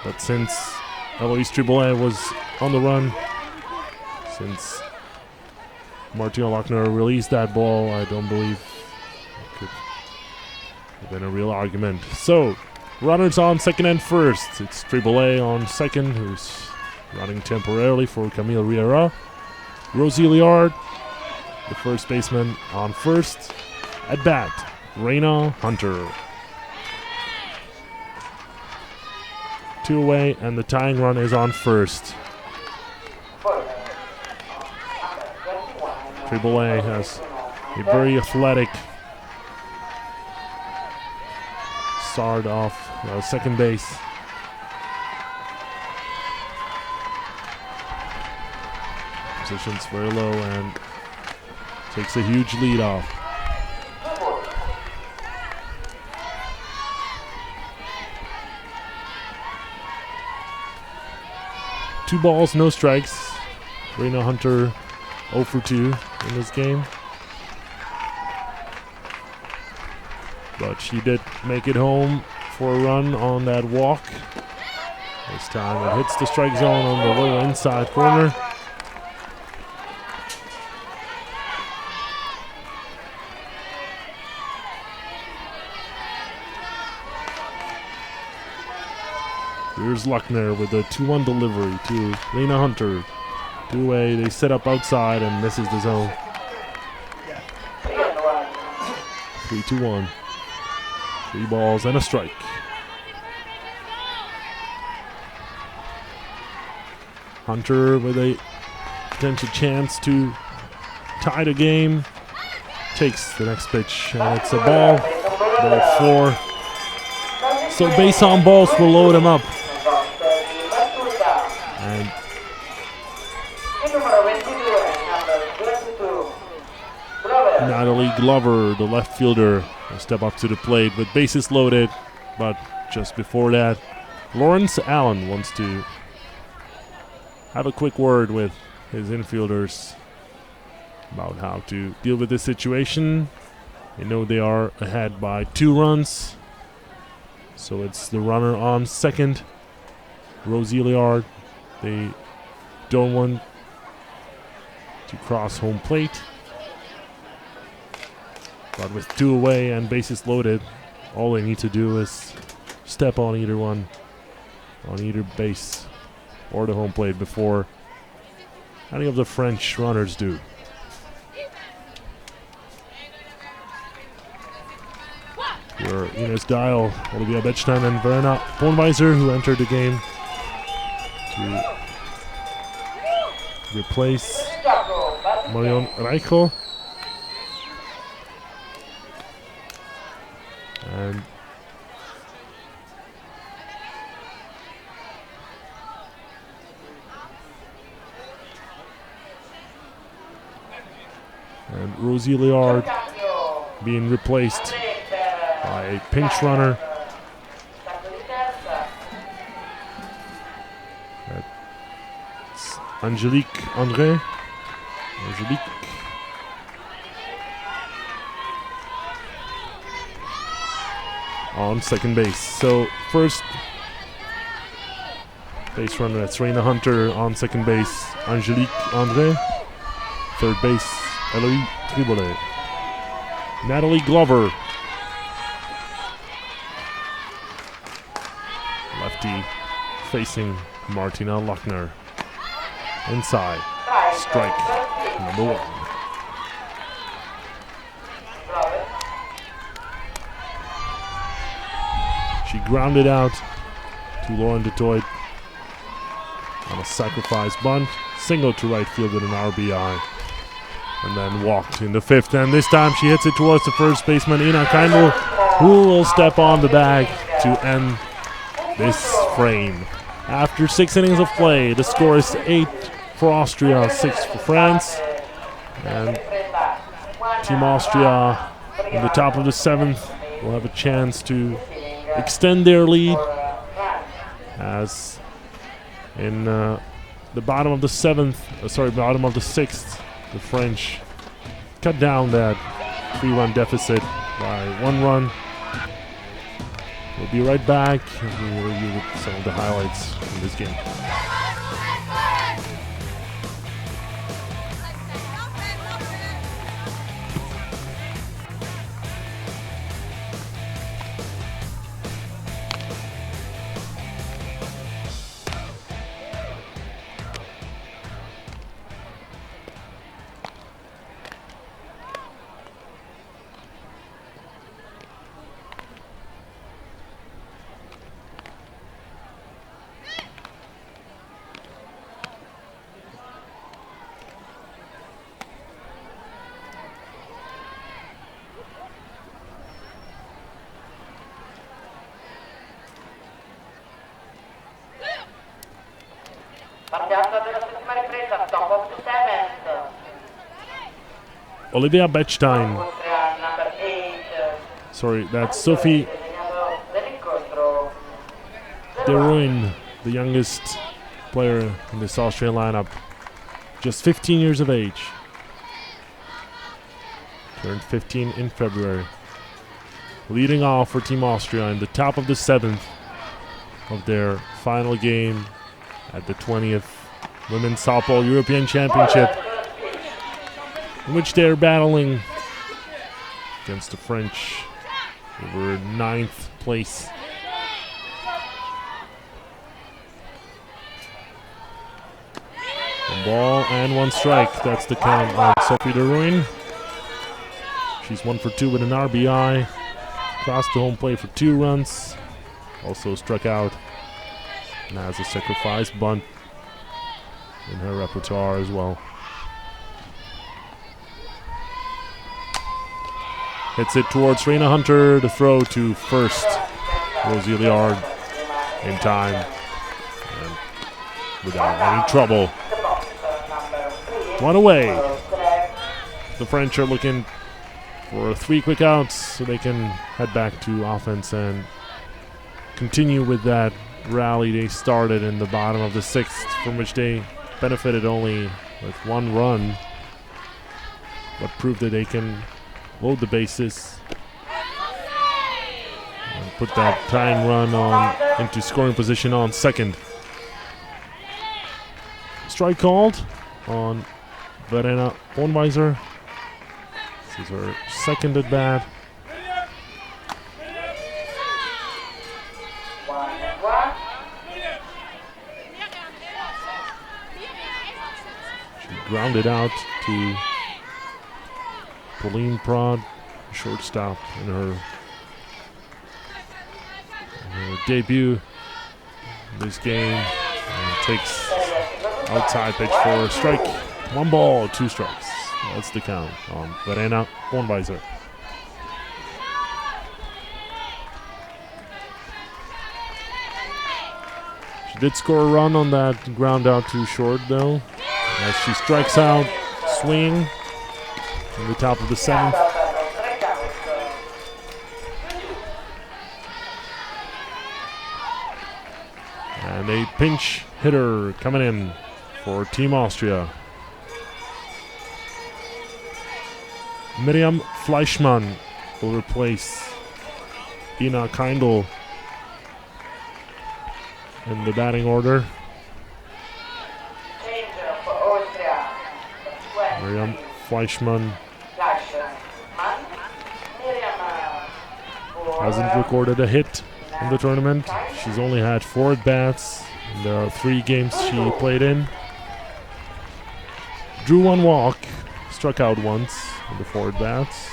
But since Eloise Triboulet was on the run, since Martina Lochner released that ball, I don't believe it could have been a real argument. So, runners on second and first. It's Triboulet on second, who's running temporarily for Camille Riera. Rosie Liard, the first baseman, on first. At bat, Raina Hunter. 2 away, and the tying run is on first. Triboulet has a very athletic start off second base. Positions very low and takes a huge lead off. Two balls, no strikes. Raina Hunter 0 for 2 in this game. But she did make it home for a run on that walk. This time it hits the strike zone on the little inside corner. Here's Luckner with a 2-1 delivery to Raina Hunter. 2 away, they set up outside and misses the zone. 3-2-1. 3 balls and a strike. Hunter with a potential chance to tie the game. Takes the next pitch and it's a ball. Ball 4. So base on balls will load him up. And Natalie Glover, the left fielder, will step up to the plate with bases loaded. But just before that, Lawrence Allen wants to have a quick word with his infielders about how to deal with this situation. They know they are ahead by 2 runs. So it's the runner on second, Rosie Liard. They don't want to cross home plate. But with 2 away and bases loaded, all they need to do is step on either one, on either base or the home plate before any of the French runners do. Here Ines Dial, Olivia Bechstein, and Verena Bornweiser, who entered the game to replace Marion Reichel. And Rosie Liard being replaced by a pinch runner. That's Angélique André. On second base. So first base runner, that's Raina Hunter. On second base, Angélique André. Third base, Eloise Triboulet. Natalie Glover, lefty, facing Martina Lochner. Inside, strike number 1. She grounded out to Lauren Dutoit on a sacrifice bunt, single to right field with an RBI, and then walked in the 5th. And this time she hits it towards the first baseman, Ina Keindl, who will step on the bag to end this frame. After 6 innings of play, the score is 8 for Austria, 6 for France. And Team Austria in the top of the 7th will have a chance to extend their lead, as in the bottom of the 6th, the French cut down that 3-run deficit by 1 run. We'll be right back and we'll review some of the highlights from this game. Olivia Bechstein. Sorry, that's Sophie De Ruin, the youngest player in this Austrian lineup. Just 15 years of age. Turned 15 in February. Leading off for Team Austria in the top of the 7th of their final game at the 20th Women's Softball European Championship, in which they're battling against the French over 9th place. One ball and 1 strike. That's the count on Sophie De Ruin. She's 1 for 2 with an RBI. Crossed the home plate for 2 runs. Also struck out and has a sacrifice bunt in her repertoire as well. Hits it towards Raina Hunter. The throw to first, Rosie Liard, in time and without any trouble. One away. The French are looking for 3 quick outs so they can head back to offense and continue with that rally they started in the bottom of the 6th, from which they benefited only with 1 run, but proved that they can load the bases and put that tying run on into scoring position on second. Strike called on Verena Bornweiser. This is her second at bat. She grounded out to Pauline Prod, shortstop, in her debut this game, and takes outside pitch for a strike. 1 ball, 2 strikes. That's the count on Verena Bornweiser. She did score a run on that ground out too short, though, as she strikes out, swinging in the top of the 7th. And a pinch hitter coming in for Team Austria. Miriam Fleischmann will replace Ina Keindl in the batting order. Miriam Fleischmann hasn't recorded a hit in the tournament. She's only had 4 at-bats in the 3 games she played in. Drew 1 walk, struck out once in the 4 at-bats.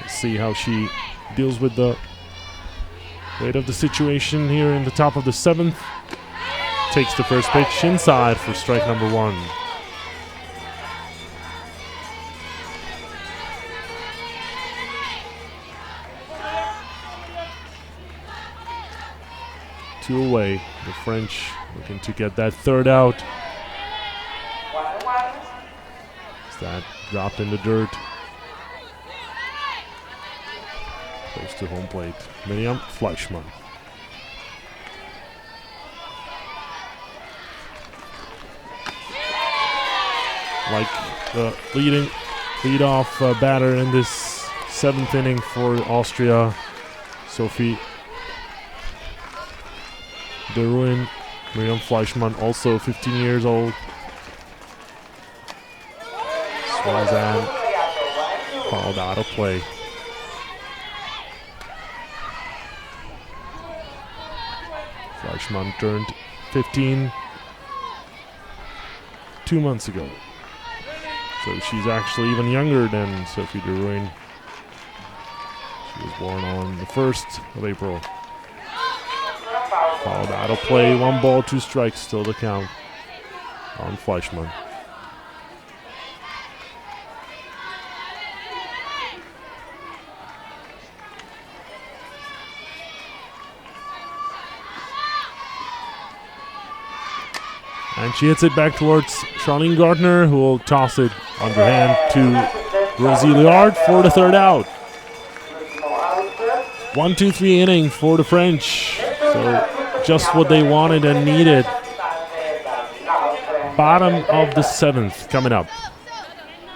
Let's see how she deals with the weight of the situation here in the top of the 7th. Takes the first pitch inside for strike number 1. Two away. The French looking to get that 3rd out. Is that dropped in the dirt? Close to home plate. Miriam Fleischmann. Like the lead-off batter in this 7th inning for Austria, Sophie de Ruin. Miriam Fleischmann, also 15 years old. Swings and fouled out of play. Fleischmann turned 15 2 months ago. So she's actually even younger than Sophie de Ruin. She was born on the 1st of April. Fouled out of play, 1 ball, 2 strikes, still the count on Fleischmann. And she hits it back towards Charlene Gardner, who will toss it underhand to Rosie Liard for the 3rd out. 1-2-3 inning for the French. So just what they wanted and needed. Bottom of the 7th coming up.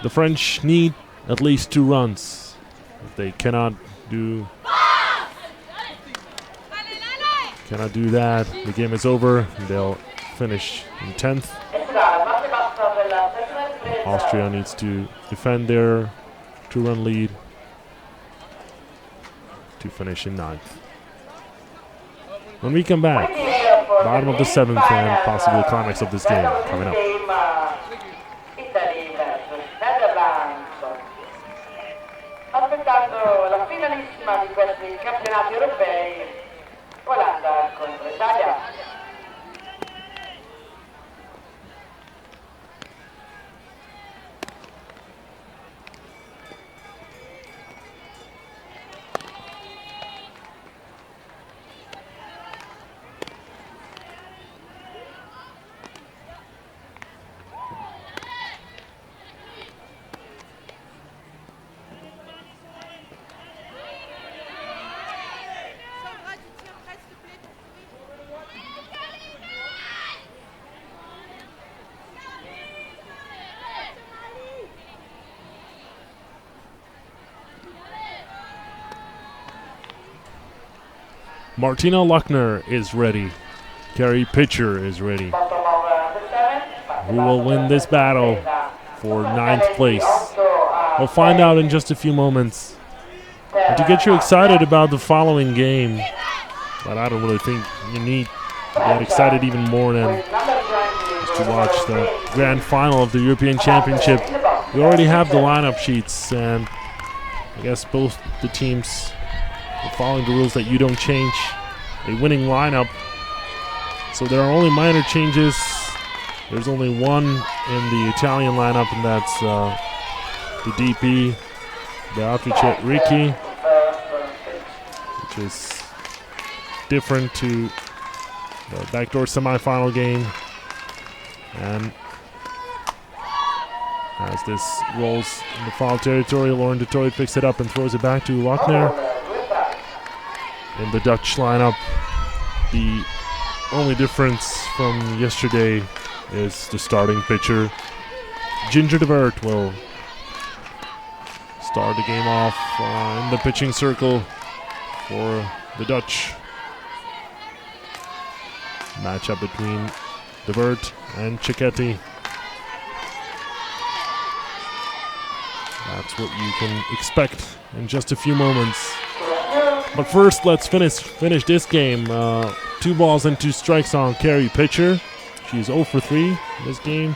The French need at least 2 runs. If they cannot do that, the game is over. They'll finish in 10th. Austria needs to defend their 2-run lead to finish in 9th. When we come back, bottom of the 7th and possibly climax of this game coming up. Aspettando la finalissima di questi campionati europei, Olanda contro Italia. Martina Luckner is ready. Carrie Pitcher is ready. Who will win this battle for 9th place? We'll find out in just a few moments. And to get you excited about the following game, but I don't really think you need to get excited even more than just to watch the grand final of the European Championship. We already have the lineup sheets, and I guess both the teams are following the rules that you don't change a winning lineup. So there are only minor changes. There's only one in the Italian lineup, and that's the DP, Beatrice Ricci, which is different to the backdoor semifinal game. And as this rolls in the foul territory, Lauren Detroit picks it up and throws it back to Lochner. In the Dutch lineup, the only difference from yesterday is the starting pitcher. Ginger de Wert will start the game off in the pitching circle for the Dutch. Matchup between de Wert and Cicchetti. That's what you can expect in just a few moments. But first, let's finish this game. 2 balls and 2 strikes on Carrie Pitcher. She's 0 for 3 in this game.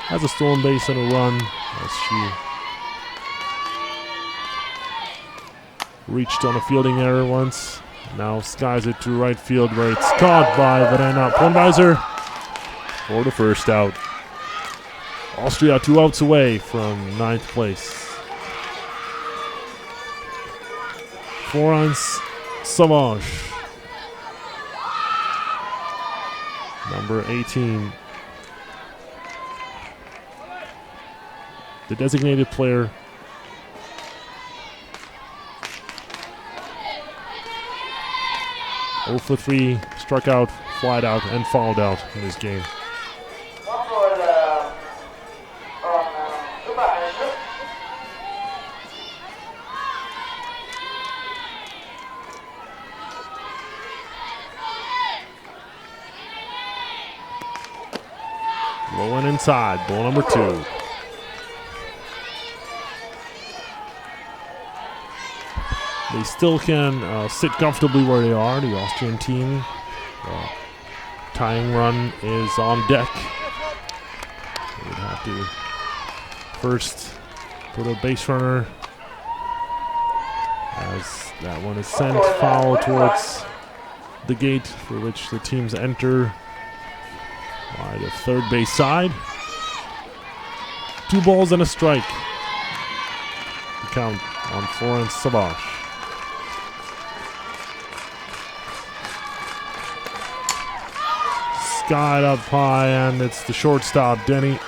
Has a stolen base and a run as she reached on a fielding error once. Now skies it to right field where it's caught by Verena Pornweiser for the first out. Austria 2 outs away from 9th place. Florence Savage, number 18. The designated player. Oh for 3, struck out, flied out, and fouled out in this game. Low and inside, ball number 2. They still can sit comfortably where they are, the Austrian team. Tying run is on deck. They would have to first put a base runner as that one is sent foul towards the gate for which the teams enter by the third base side. 2 balls and a strike. The count on Florence Savage. Skied up high, and it's the shortstop, Denny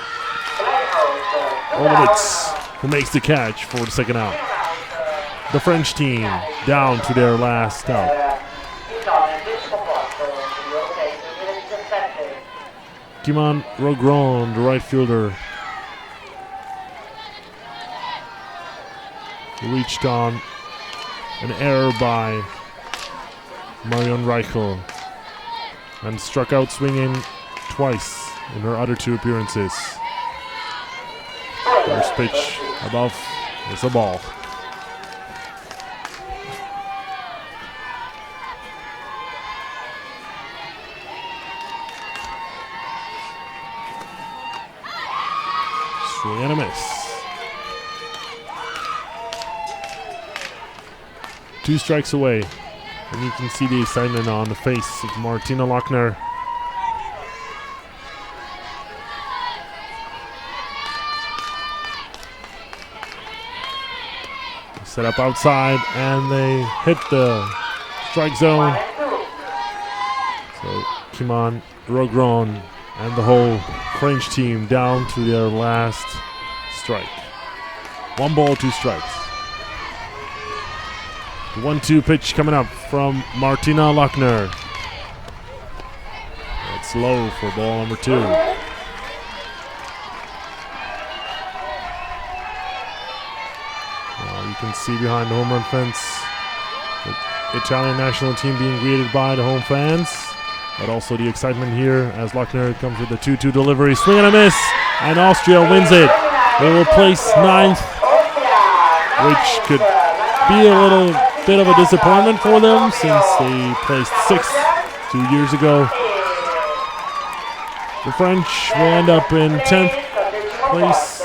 Olowitz, who makes the catch for the second out. The French team down to their last out. Kimon Rogron, the right fielder, reached on an error by Marion Reichel and struck out swinging twice in her other 2 appearances. First pitch above is a ball. Swing and a miss. 2 strikes away. And you can see the excitement on the face of Martina Lochner. Set up outside, and they hit the strike zone. So Kimon Rogron and the whole French team down to their last strike. 1 ball, 2 strikes. The 1-2 pitch coming up from Martina Lochner. It's low for ball number 2. You can see behind the home run fence Italian national team being greeted by the home fans, but also the excitement here as Lochner comes with the 2-2 delivery. Swing and a miss, and Austria wins it. They will place 9th, which could be a little bit of a disappointment for them since they placed 6th 2 years ago. The French will end up in 10th place.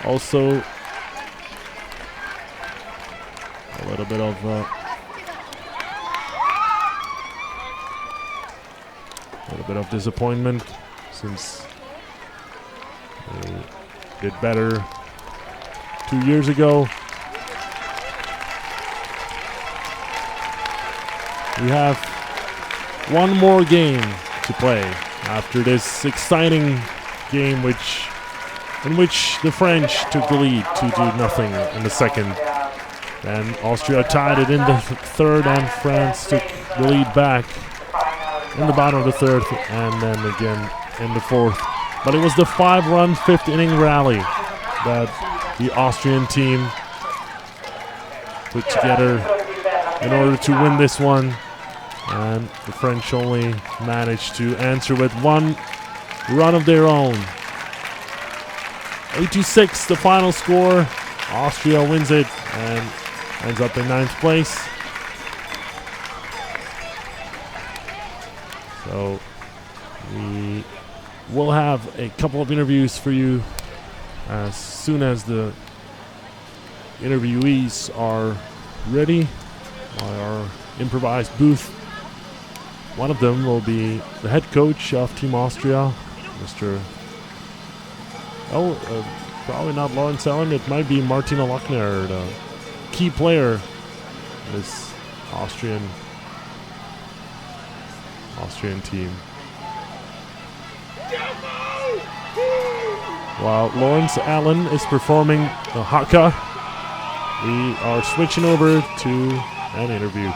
Also, a little bit of disappointment since they did better 2 years ago. We have one more game to play after this exciting game in which the French took the lead 2-0 in the second. Then Austria tied it in the third, and France took the lead back in the bottom of the third and then again in the fourth. But it was the 5-run 5th inning rally that the Austrian team put together in order to win this one. And the French only managed to answer with one run of their own. 8-6, the final score. Austria wins it and ends up in 9th place. So we will have a couple of interviews for you as soon as the interviewees are ready by our improvised booth. One of them will be the head coach of Team Austria, Mr. Probably not Lawrence Allen. It might be Martina Lochner, the key player in this Austrian team. While Lawrence Allen is performing the haka, we are switching over to an interview.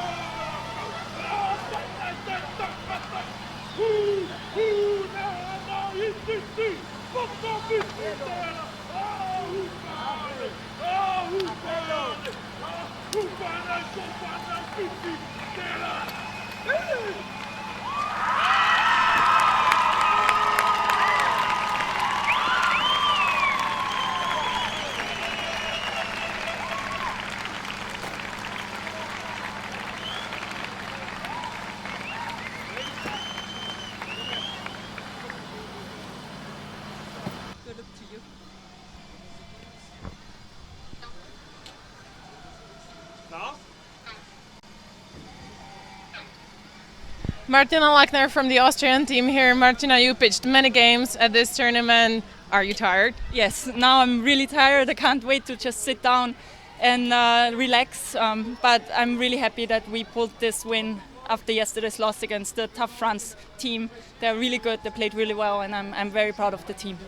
Martina Lochner from the Austrian team here. Martina, you pitched many games at this tournament. Are you tired? Yes, now I'm really tired. I can't wait to just sit down and relax. But I'm really happy that we pulled this win after yesterday's loss against the tough France team. They're really good. They played really well, and I'm very proud of the team.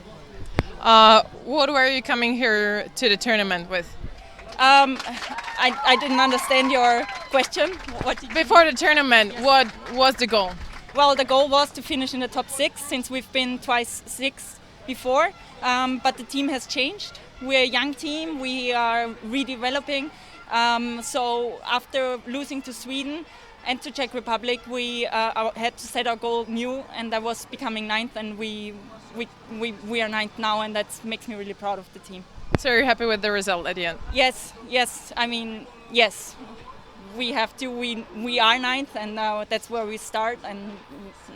What were you coming here to the tournament with? I didn't understand your question. Before the tournament, what was the goal? Well, the goal was to finish in the top 6 since we've been twice 6 before. But the team has changed. We're a young team. We are redeveloping. So after losing to Sweden and to Czech Republic, we had to set our goal new, and that was becoming 9th. And we are 9th now, and that makes me really proud of the team. So you're happy with the result at the end? Yes. I mean, yes. We have to. We are 9th, and that's where we start. And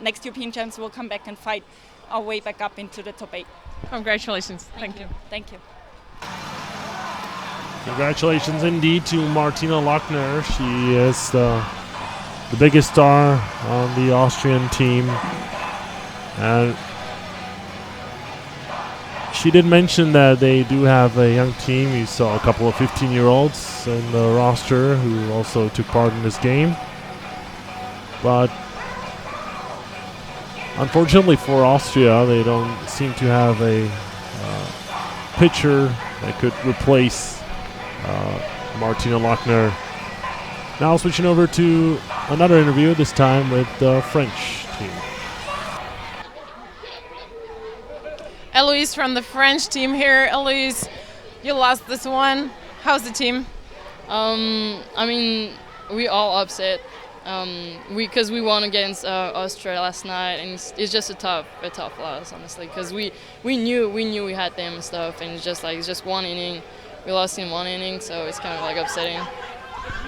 next European Champs will come back and fight our way back up into the top 8. Congratulations. Thank you. Thank you. Congratulations indeed to Martina Lochner. She is the biggest star on the Austrian team. And she did mention that they do have a young team. You saw a couple of 15-year-olds in the roster who also took part in this game. But unfortunately for Austria, they don't seem to have a pitcher that could replace Martina Lochner. Now switching over to another interview, this time with the French team. Eloise from the French team here. Eloise, you lost this one. How's the team? I mean, we all upset. Because we won against Austria last night, and it's just a tough loss, honestly. Because we knew we had them and stuff, and it's just one inning. We lost in one inning, so it's kind of like upsetting.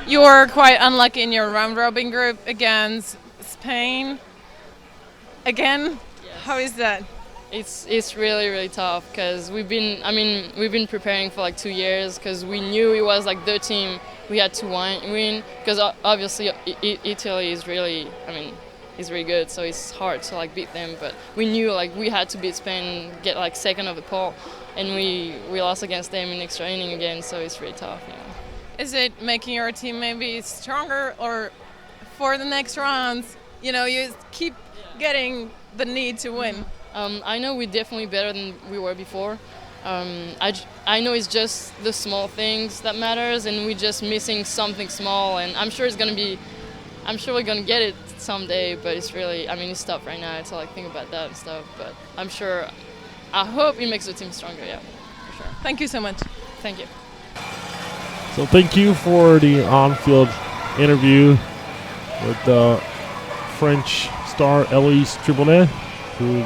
You were quite unlucky in your round robin group against Spain. Again, Yes. how is that? It's really tough because we've been preparing for like 2 years because we knew it was like the team we had to win because obviously Italy is really is really good, so it's hard to like beat them, but we knew like we had to beat Spain, get like second of the pool, and we lost against them in extra inning again, so it's really tough. Is it making your team maybe stronger, or for the next rounds, you keep getting the need to win? I know we're definitely better than we were before. I know it's just the small things that matters, and we're just missing something small. And I'm sure we're gonna get it someday. But it's really, it's tough right now to like think about that and stuff. But I hope it makes the team stronger. Yeah, for sure. Thank you so much. Thank you. So thank you for the on-field interview with the French star Elise Triboulet, who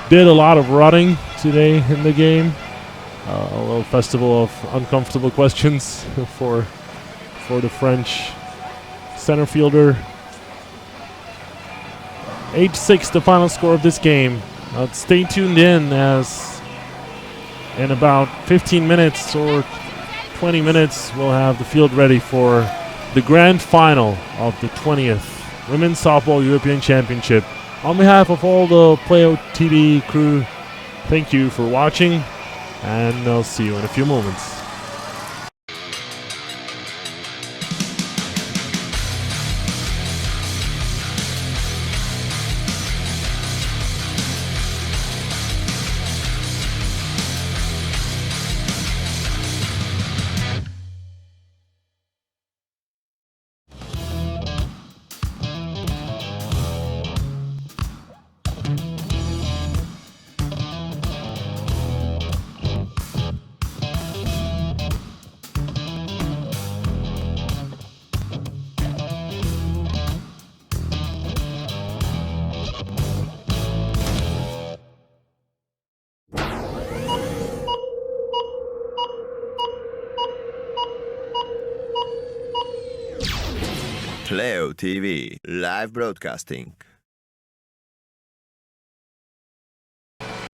did a lot of running today in the game. A little festival of uncomfortable questions for the French center fielder. 8-6 the final score of this game. Stay tuned in, as in about 15 minutes or 20 minutes we'll have the field ready for the grand final of the 20th Women's Softball European Championship. On behalf of all the Playo.tv crew, thank you for watching, and I'll see you in a few moments. Playo.tv live broadcasting.